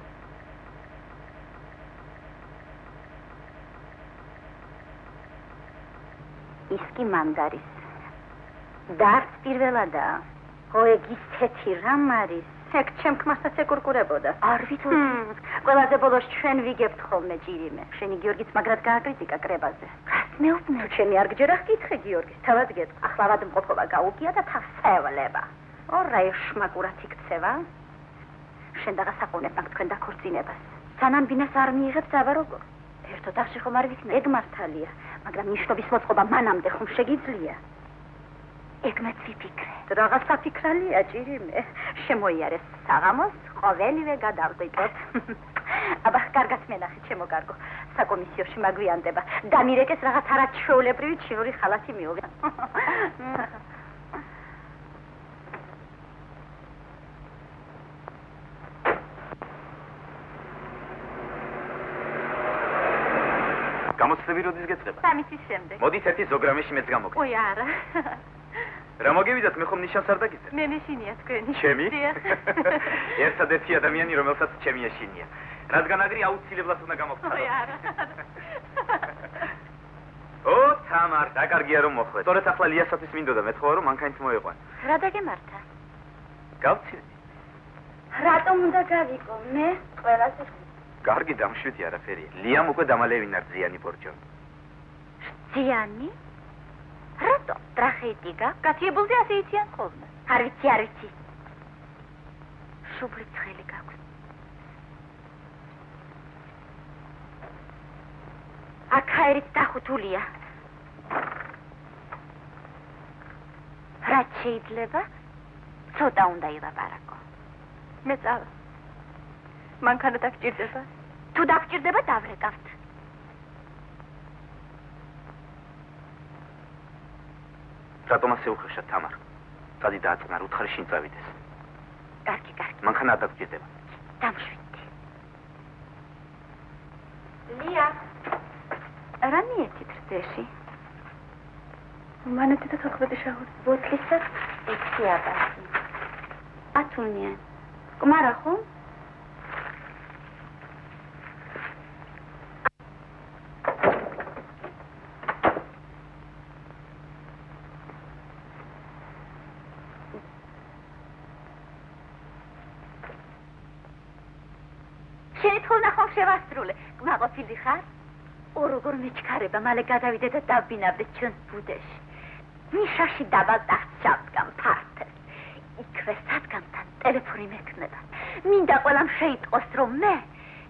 ის კი მანდარის. და არც პირველადაა. ო ეგ ისეთი რამ არის? ეგ ჩემ ქმარსაც ეკურკურებოდა. არ ვიცოდი. ყველაზე ბოლოს ჩვენ ვიგებთ ხოლმე ჭირიმე. შენი გიორგიც მაგრად გააკრიტიკა კრებაზე. რას მეუბნე? ჩემი არ გჯერა ხკითხე გიორგის. თავად გეტყვი. ახლავად მყოფობა გაუგია და თავს ევლება. ორა ეშმაკურად იქცევა. შენ დაგასაყოვნებ მაგ თქვენ დაქორწინებას. სანამ ბინას არ მიიღებს აბა როგორ? ერთ ოთახში ხომ არ ვიქნებ? ეგ მართალია, მაგრამ ნიშნობის მოწყობა მანამდე ხომ შეგიძლია? ეგ მეც ვიფიქრე. რაღაც საფიქრალია ჭირიმე. შემოიარეს საღამოს, ყოველივე გადავყიდოთ. აბა, კარგად მენახე, ჩემო კარგო. საკომისიოში მაგვიანდება. დამირეკეს რაღაც არაჩვეულებრივი ჩინური ხალათი მიიღე. გამოცდები როდის გეწყება? სამისის შემდეგ. მოდით ერთი ზოგრამეში მეც გამოგდე. ой, არა. რა მოგივიდათ, მე ხომ ნიშანს არ დაგიწერე? მე ნიშინია თქვენი. ჩემი? ერთადერთი ადამიანი, რომელსაც ჩემი ეშინია. რადგან აგრი აუცილებლად უნდა გამოგცადო. ой, არა. ო, თამარ, დაკარგია რომ მოხვედე. სწორედ ახლა ლიასათვის მინდოდა მეთხოვა რომ მანქანით მოეყვან. რა დაგემართა? გავცილდი. რატომ უნდა გავიკო? მე ყველას კარგი დამშვიდი არაფერია. ლიამ უკვე დამალევინა რძიანი ბორჯომი. რძიანი? რატო? ტრახეიტიკა? გაციებულზე ასე იციან ხოლმე. არ ვიცი, არ ვიცი. შუბლი ცხელი გაქვს. აქაერით დახუთულია. რაც შეიძლება? ცოტა უნდა ილაპარაკო. მე წავა. მანქანა დაგჭირდება? თუ დაგჭირდება, დავრეკავთ. რატომ ასე უხეშად, თამარ? წადი დააწყნარ, უთხარი შინ წავიდეს. კარგი, კარგი. მანქანა არ დაგჭირდება. დამშვიდდი. ლია. რა მიეცით რძეში? მანეთი და 14 შაური. ბოთლისად 6 აბაზი. ათუნიან. კმარა ხომ? ნახომ შევასრულე. კმაყოფილი ხარ? როგორ მეჩქარება, მალე გადავიდე და დავბინავდე ჩვენს ბუდეში. ნიშაში დაბალტახ ჩავდგამ ფართეს. იქვე სადგამთან ტელეფონი მექნება. მინდა ყველამ შეიტყოს, რომ მე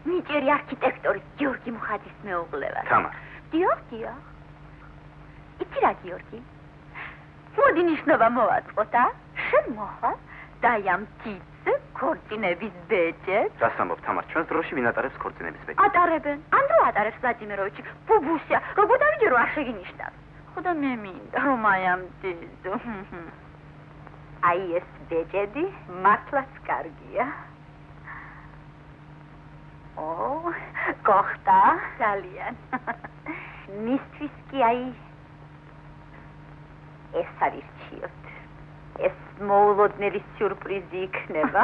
ნიჭიერი არქიტექტორი გიორგი მუხაძის მეუღლე ვარ. თამარ. დიახ. იცი რა გიორგი? მოდი ნიშნობა მოვაწყოთ, შენ მოხარ და ამ თითზე ქორწინების ბეჭედს. რას ამბობ, თამარ, ჩვენს დროში ვინ ატარებს ქორწინების ბეჭედს? ატარებენ. ან რო ატარებს ვლადიმიროვიჩი, ბუბუსია, როგორ დავიჯერო არ შეგინიშნავს. ხოდა მე მინდა რომ აი ამ თითზე. აი ეს ბეჭედი მართლაც კარგია. გოხტა ძალიან. მისთვის კი აი ეს არის რჩიოთ. ეს მოულოდნელი სიურპრიზი იქნება.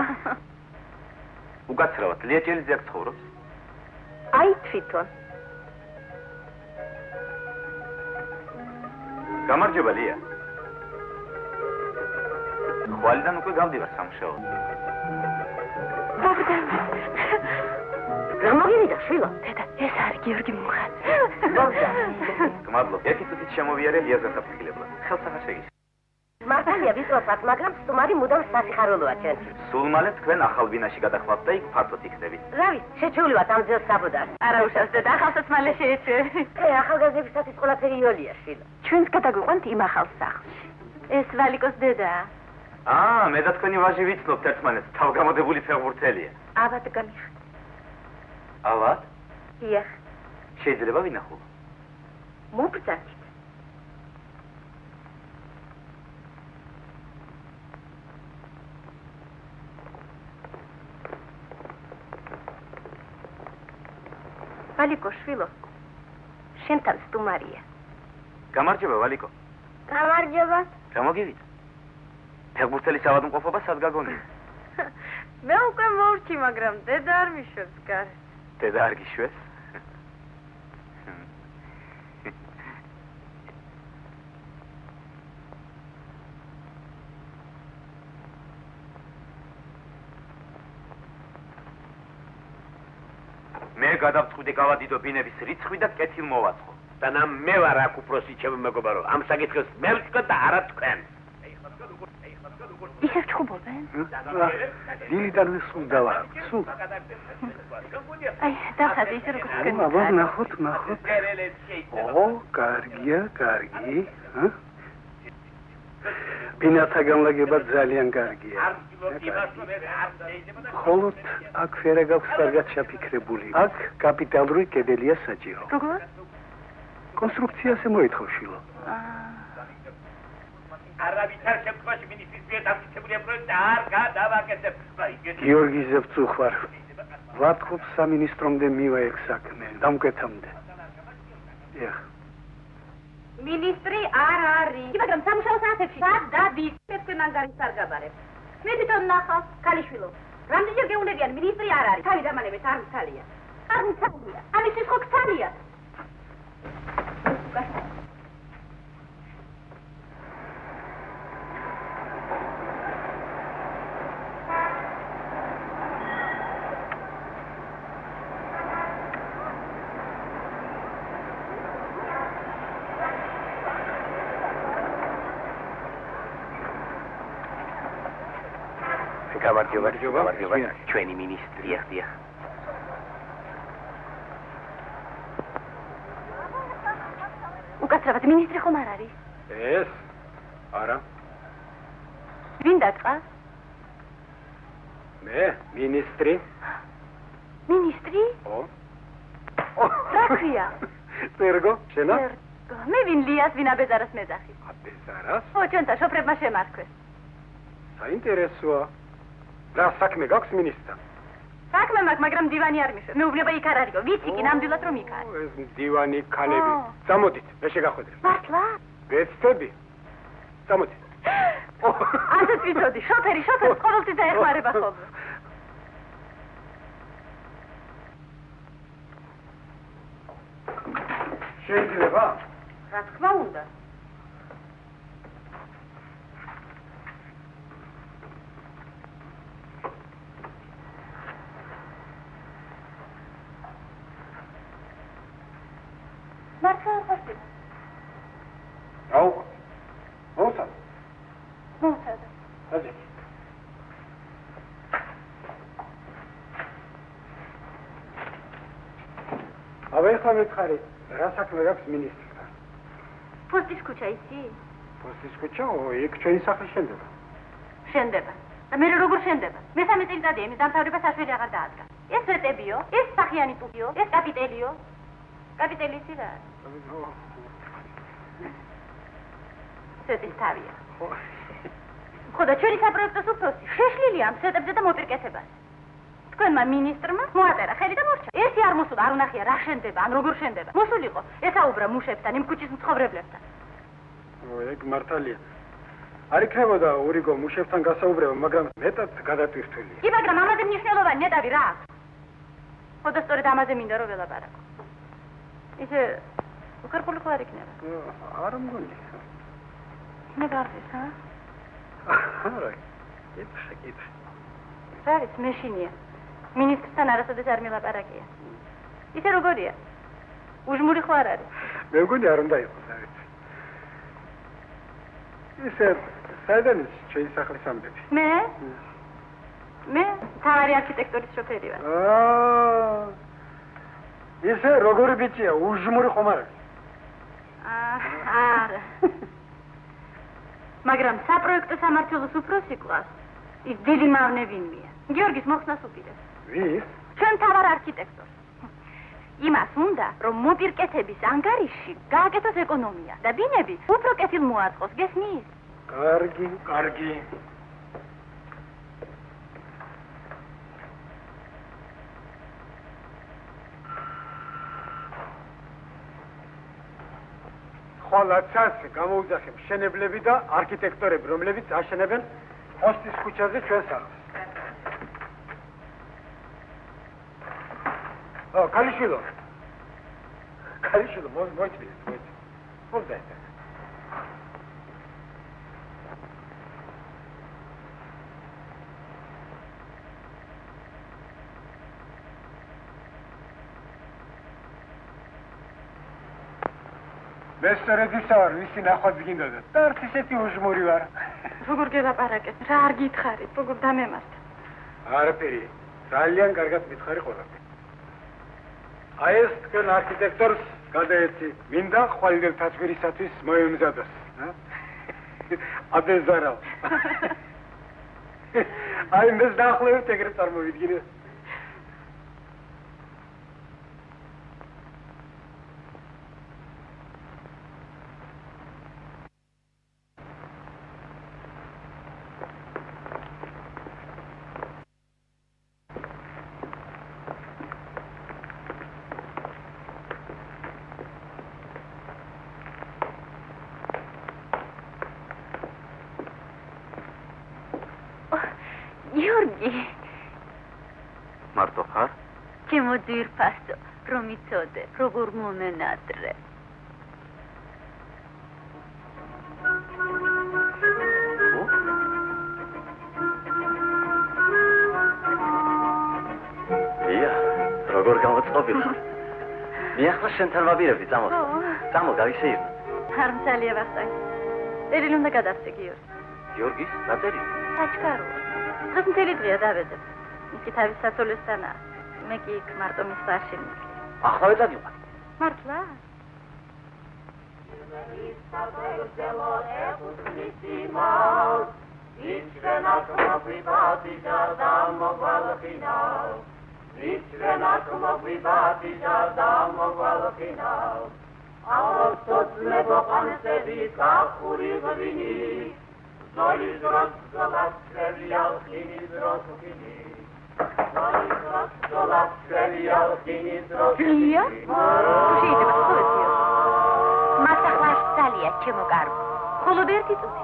უკაცრავად, ლია ჭელიძე აქ ცხოვრობს? აი თვითონ. გამარჯობა, ლია. ხვალიდან უკვე გავდივარ სამუშაოდ. გამოგივიდა, შვილო. დედა, ეს არის გიორგი მუხაძე. გმადლობ. ერთი წუთით შემოვიარე ლიას გასაფრთხილებლად. ხელს აღარ შეგიშ. მართალია ვიწროთვათ, მაგრამ სტუმარი მუდამ სასიხარულოა ჩვენთვის. სულ მალე თქვენ ახალ ბინაში გადახვალთ და იქ ფართოდ იქნებით. რა ვიცი, შეჩეულივართ ამ ძილს საბუდარს. არა უშავს დედა, ახალსაც მალე შეეჩვევი. ახალგაზრდებისათვის ყველაფერი იოლია, შვილო. ჩვენს გადაგვიყვანთ იმ ახალ სახლში. ეს ვალიკოს დედაა. მე და თქვენი ვაჟი ვიცნობთ ერთმანეთს, თავგამოდებული ფეხბურთელია. ავად გამიხ. ავად? დიახ. შეიძლება ვინახულო? მობრძანით. ვალიკო შვილო, შენთან სტუმარია. გამარჯობა, ვალიკო. გამარჯობა. გამოგივიდა. ფეხბურთელის ავადმყოფობა სად გაგონია? მე უკვე მოვrči, მაგრამ დედა არ მიშვებს გარეთ. დედა არ გიშვებს? მე გადავწყვიტე გავადიდო ბინების რიცხვი და კეთილ მოვაწყო. და მე ვარ აქ უფროსი, ჩემო მეგობარო. ამ საკითხს მე ვწყვეტ და არა თქვენ. ისევ ჩხუბობენ? დილიდან ვისხმდავა. სულ. აი, დახაზე ისე როგორც თქვენ. აბა, ნახოთ. კარგია, კარგი. ბინათა გამლაგება ძალიან კარგია. ხოლოდ აქ ფერა გაქვს კარგად ჩაფიქრებული. აქ კაპიტალური კედელია საჭირო. როგორ? კონსტრუქციაზე მოითხოვ შვილო. არავითარ შემთხვევაში მინისტრის მიერ დამტკიცებული პროექტი არ გადავაკეთებ. გიორგიზე ვწუხარ. ვათხოვ სამინისტრომდე მივა ეგ საქმე, დამკვეთამდე. ეხ. მინისტრი არ არის. მაგრამ სამუშაო საათებში სად დადის? თქვენ ანგარიშს არ გაბარებთ. მე თვითონ ნახავ, ქალიშვილო. რამდენჯერ გეუნებიან, მინისტრი არ არის. თავი დამანებით არ მცალია. არ მცალია. ამის ის ხო ქცალია. გამარჯობა. ჩვენი მინისტრი ახდია. უკაცრავად მინისტრი ხომ არ არის? ეს? არა. ვინ დაწყა? მე, მინისტრი. მინისტრი? რა ქვია? წერგო, შენა? მე ვინ ლიას, ვინ აბეზარას მეძახი. აბეზარას? ჩვენთა შოფრებმა შემარქვეს. საინტერესოა. რა საქმე გაქვს მინისტრთან? საქმე მაქვს, მაგრამ დივანი არ მიშვებს. მეუბნება იქ არ არისო. ვიცი კი ნამდვილად რომ იქ არის. ეს დივანი ქალები. წამოდით, მე შეგახვედრებ. მართლა? ვეცდები. წამოდით. ასეც ვიცოდი, შოფერი ყოველთვის დაეხმარება ხოლმე. შეიძლება? რა თქმა უნდა. მართლა არ ხართ? აუ. მოუწად. მოუწად. ადი. აბა მითხარი, რა საქმე გაქვს მინისტრთან? პოსტის ქუჩა იცი? პოსტის ქუჩა, იქ ჩვენი სახლი შენდება. შენდება. და მე როგორ შენდება? მესამე წელიწადია იმის დამთავრება საშველი აღარ დაადგა. ეს ვეტებიო, ეს სახიანი ტუპიო, ეს კაპიტელიო. კაპიტელი იცი რა? სეტის თავია. ხო და ჩვენი საპროექტო უფროსი შეშლილია ამ სეტებზე და მოპირკეთებას. თქვენმა მინისტრმა მოაწერა ხელი და მორჩა. ერთი არ მოსულა, არ უნახია რა შენდება, ან როგორ შენდება. მოსულიყო, ესაუბრა მუშებთან, იმ ქუჩის მცხოვრებლებთან. ეგ მართალია. არ იქნებოდა ურიგო მუშებთან გასაუბრება, მაგრამ მეტად გადატვირთვილია. კი, მაგრამ ამაზე მნიშვნელოვანი ნეტავი რა აქვს? ხო და სწორედ ამაზე მინდა რომ ველაპარაკო. ისე უხერხული ხო არ იქნება? არ მგონი. ნებარდეს, ჰა? არა. იფშაკით. რა არის მეშინია? მინისტრთან არასოდეს არ მილაპარაკია. ისე როგორია? უჟმური ხო არ არის? მე მგონი არ უნდა იყოს, რა ვიცი. ისე საიდან ის ჩვენი სახლის ამბები? მე თავარი არქიტექტურის შოფერი ვარ. ისე როგორი ბიჭია, უჟმური ხომ არ არის? არა. მაგრამ საპროექტო სამმართველოს უფროსი კლას ის დიდი მავნე ვინმეა. გიორგის მოხსნას უპირებს. ვის? ჩვენ თავარ არქიტექტორს. იმას უნდა, რომ მოპირკეთების ანგარიშში გააკეთოს ეკონომია და ბინები უფრო კეთილ მოაწყოს, გესმის? კარგი, კარგი. ხოლმეც გამოუძახე მშენებლები და არქიტექტორები, რომლებიც აშენებენ პოსტის ქუჩაზე ჩვენ სახლს. კალიშვილო. კალიშვილო, მოიწვიე. მოვიდა. მე სწორედ ისა ვარ, ვისი ნახვაც გინდოდა. და არც ისეთი უჟმური ვარ. როგორ გელაპარაკეთ? რა არ გითხარით? როგორ დამემართა? არაფერი. ძალიან კარგად მითხარი ყველაფერი. აი ეს თქვენ არქიტექტორს გადაეცი. მინდა ხვალინდელ თაცვირისათვის მოემზადოს. აბეზარავ. აი მე დაახლოებით ეგრე წარმოვიდგინე. გიორგი მარტო ხარ? ჩემო ძვირფასო, რომ იცოდე, როგორ მომენატრე. ია, როგორ გამოწყობილ ხარ? მე ახლა შენთან ვაბირები, წამო. წამო, გავისეირნო. არ მცალია ვახტანგ. წერილი უნდა გადასცე გიორგი. გიორგის, რა წერილი? საჩქარო. დღეს მთელი დღეა დავედებ. ისი თავის სასულესთანაა. მე კი იქ მარტო მის ბარში მიკლი. ახლა ვეწადიყვან. მართლა? ლია? შეიძლება ხოეთიო. მასახლაშ ძალია ჩემო კარგო. მხოლოდ ერთი წუთი.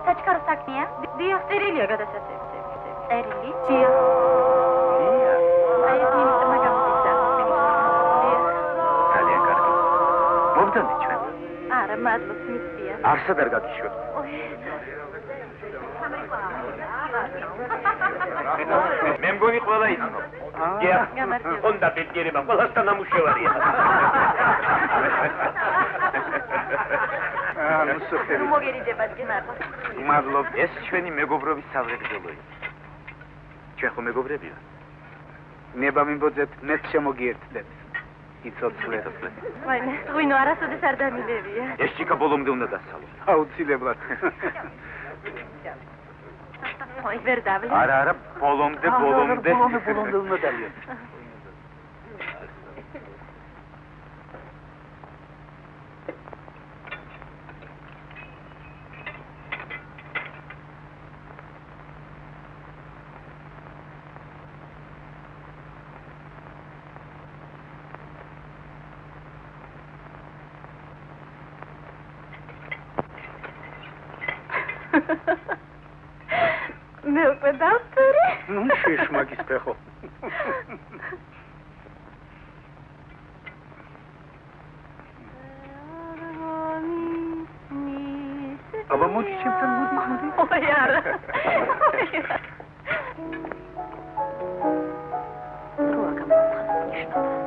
საჩქარო საქმეა? დიახ, წერილია გადასაცემი. წერილი? დიახ. ლია. აი ეს მინისტრმა გამოსცა. ძალიან კარგი. მოგდანდი ჩვენ. არა, მადლობს მისია. არსად არ გაგიშვებ. მე მგონი ყველა იცნობს. ხონდა პედიერება ყველასთან ამუშევარია. მუსუხები. მოგერიდებათ გენარდა. მადლობ, ეს ჩვენი მეგობრობის სავრეგრძელოა. ჩვენ ხო მეგობრებია? ნება მიმბოძეთ, მეც შემოგიერთდეთ. იცოცხლე. ვაიმე, ღვინო არასოდეს არ დამილევია. ეს ჭიქა ბოლომდე უნდა დასალო. აუცილებლად. ой, ვერ დავლე. არა, ბოლომდე. ბოლომდე უნდა დალიო. მე უკვე დავწერე. ნუ შეშმაკის ფეხო. აბა მოდი ჩემთან მოდი. ой, არა. როა გამოსხდა ნიშნობა.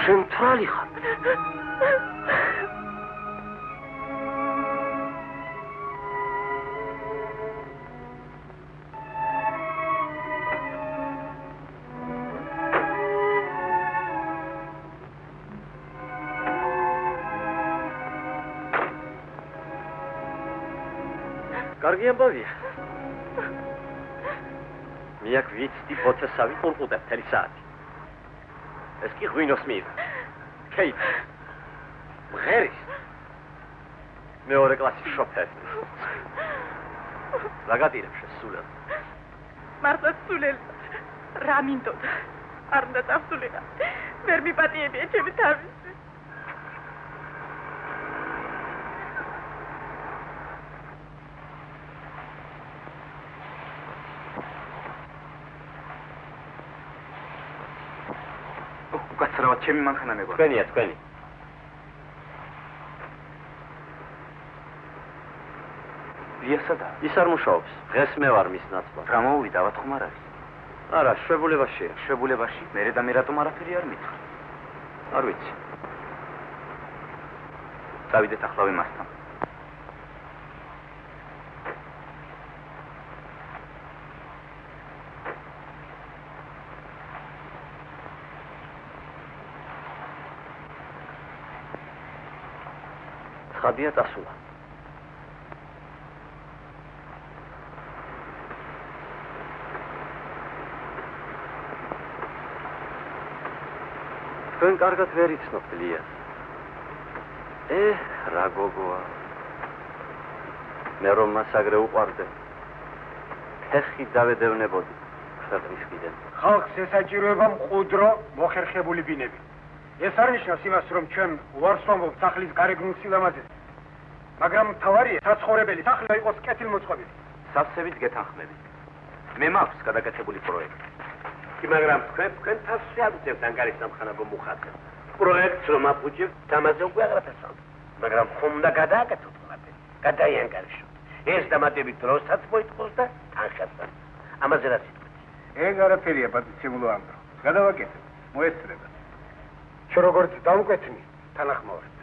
შენ ხარ. კარგი ამბავია. მე აქ ვიცი პოცესავი ყურყუდა მთელი საათი. ეს კი ღვინოს მიიღო. კეით. მღერის. მეორე კლასის შოფერი. რა გატირებ შესულად? მართლა სულელი. რა მინდოდა? არ უნდა წავსულიყო. ვერ მიპატიებია ჩემი თავი. უკაცრავად ჩემი მანქანა მეგონა. თქვენია, თქვენი. ლიასადა? ის არ მუშაობს. დღეს მე ვარ მის ნაცვლად. რა მოვიდა, ავად ხომ არ არის? არა, შვებულებაშია. შვებულებაში? მერე და მე რატომ არაფერი არ მითხრა? არ ვიცი. წავიდეთ ახლავე მასთან. ცხადია წასულა. თქვენ კარგად ვერ იცნობთ ლიას. რა გოგოა. მე რომ მას აგრე უყვარდე. ფეხი დავედევნებოდი ქვეყნის კიდენ. ხალხს ესაჭიროება მყუდრო მოხერხებული ბინები. ეს არ ნიშნავს იმას, რომ ჩვენ უარს ვამბობთ სახლის გარეგნულ სილამაზეს. მაგრამ მთავარია საცხოვრებელი სახლი იყოს კეთილმოწყობილი. სავსებით გეთანხმებით. მე მაქვს გადაკეთებული პროექტი. კი, მაგრამ თქვენ თავს შეაგდებთ ანგარის სამხანაგო მუხათზე. პროექტს რომ აფუჭებთ, ამაზე უკვე აღარაფერს ამბობთ. მაგრამ ხომ უნდა გადააკეთოთ ყველაფერი. გადაიანგარიშოთ. ეს დამატებით დროსაც მოითხოვს და თანხასაც. ამაზე რა სიტყვით? ეგ არაფერია პატიცემულო ამბო. გადავაკეთებ. მოესწრება. შენ როგორც დამკვეთნი, თანახმოვართ.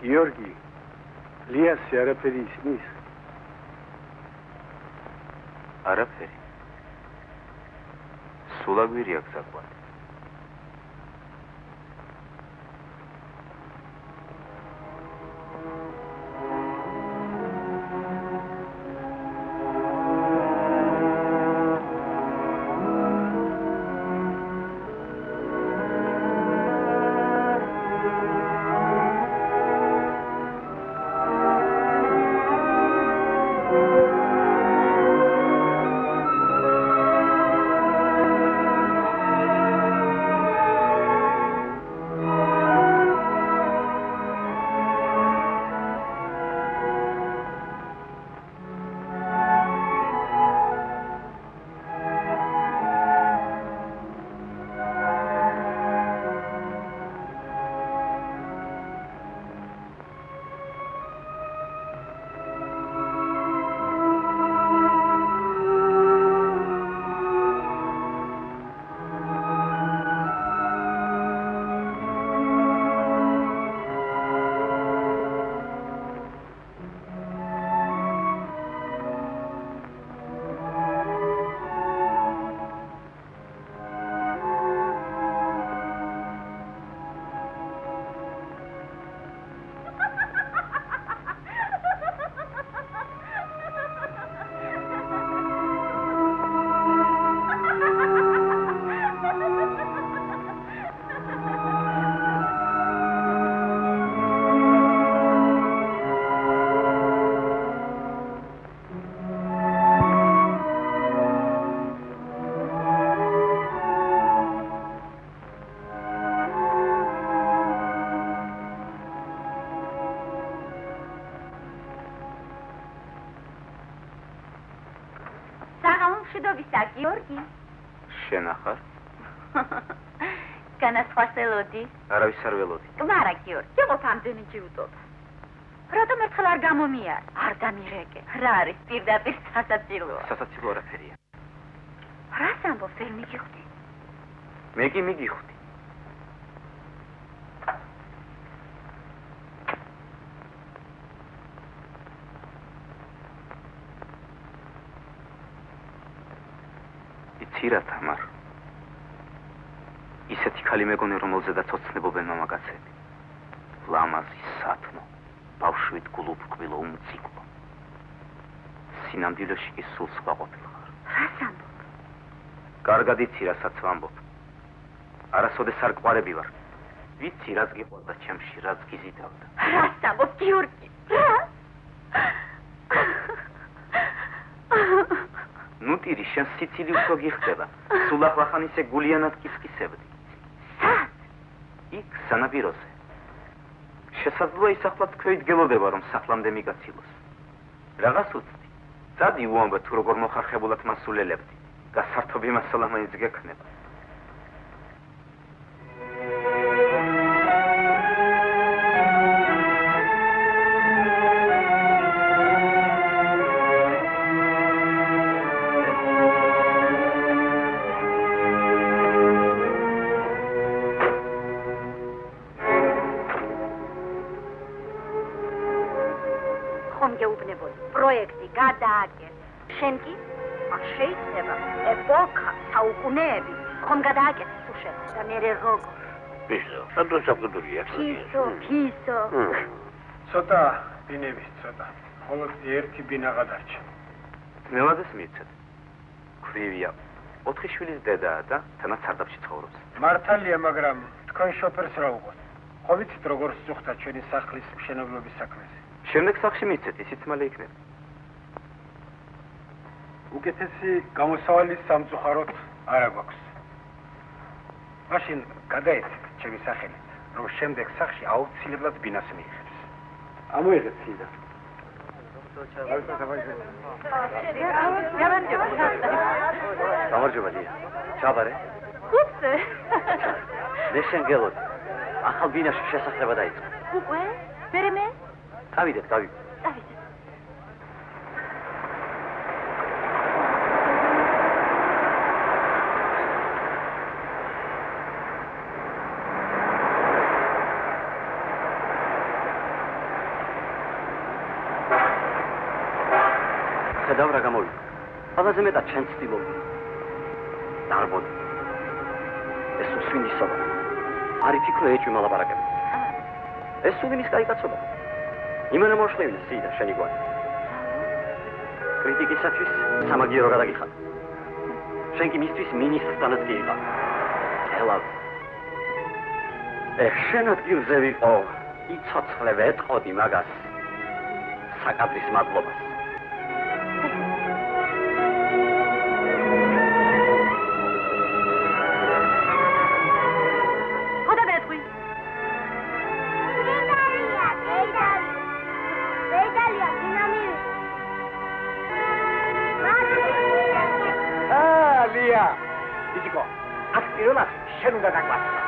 გიორგი, ლიასი არაფერი ისმის? არაფერი. სულაგვირი აქვს საკვად. გიორგი. შენ ახარ? განასხვას ელოდი? არავის არ ველოდი. კვარა გიორგი, იყოთ ამდენი ჯიუტობა. რატომ ერთხელ არ გამომიარ? არ დამირეკე. რა არის პირდაპირ სასაცილოა? სასაცილო არაფერია. რას ამბობ, ვერ მიგიხვდი? მე კი მიგიხვდი. იცი რა თამარ? ისეთი ქალი მეგონე, რომელზედაც ოცნებობენ მამაკაცები. ლამაზი, სათნო, ბავშვით გულუფრკვილო, უმციკლო. სინამდვილეში კი სულ სხვა ყოფილიყარ. რას ამბობ? კარგად იცი, რასაც ვამბობ. არასოდეს არ ყვარები ვარ. ვიცი რაც გიყვარდა ჩემში, რაც გიზიდავდა. რას ამბობ, გიორგი? რა? ნუ ტირი, შენ სიცილი უფრო გიხდება. სულ ახლახან ისე გულიანად კისკისებდი. სად? იქ სანაპიროზე. შესაძლოა ისახლად თქვენ გელოდება რომ სახლამდე მიგაცილოს. რაღაც უცდი. წადი უამბე თუ როგორ მოხარხებულად მასულელებდი. გასართობი მასალა მაინც გექნება. პროექტი გადააკეთე. შენ კი შეიძლება ეპოქა საუკუნეები ხომ გადააკეთე თუ შენ და მე როგორ? ფისო, სადღაც საფუძვლია. ფისო. ცოტა ბინების ცოტა. მხოლოდ ერთი ბინა გადარჩა. მელადეს მიცეთ. ქვრივია. 4 შვილის დედაა და თანაც სარდაფში ცხოვრობს. მართალია, მაგრამ თქვენ შოფერს რა უყოთ? ხო ვიცით როგორ სწუხდა ჩვენი სახლის მშენებლობის საქმეზე? შემდეგ სახლში მიცეთ, ისიც მალე იქნება. უკეთესი გამოსავალი სამწუხაროდ არა გვაქვს. მაშინ გადაეცეთ ჩემი სახელით, რომ შემდეგ სახლში აუცილებლად ბინას მიიღებს. ამოიღეთ სიდა. გამარჯობა დია. ჩაბარე. უცე. მე შენ გელოდი. ახალ ბინაში შესახლება დაიწყო. უკვე? მერე მე? დავიდეთ. დავიდეთ. ხედავ რა გამოვიდა. ყველაზე მეტად ჩემს ცდილობდი. დარბოდი. ეს უსვინისობა. არ იფიქრო ეჭვი მალაპარაკები. ეს სულ იმის კაი კაცობა. იმენა მოშლევინა სიდა შენი გვარი. კრიტიკისათვის სამაგიერო გადაგიხადა. შენ კი მისთვის მინისტრთანაც კი იყავ. ელავ. შენ ადგილზე ვიყო, იცოცხლე ვეტყოდი მაგას. საკადრის მადლობას. შენ უნდა დაგვასწრო.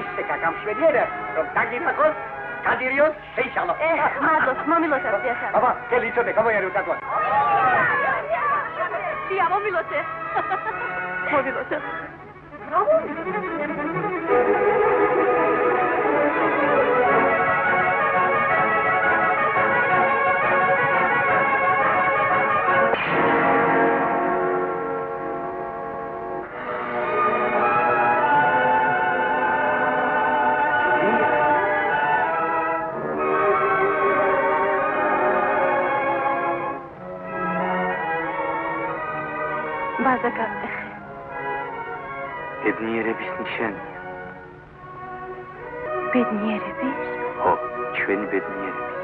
ისე გაგამშვენიერებ, რომ დაგიფაქოს, გადირიოს, შეიშალო. მადლობს, მომილოცე, დიახ. აბა, გელი იცოდე, გამოიარე უტაკვა. დია, მომილოცე. მომილოცე. ბედნიერების ნიშანია. ბედნიერების? ხო, ჩვენი ბედნიერების.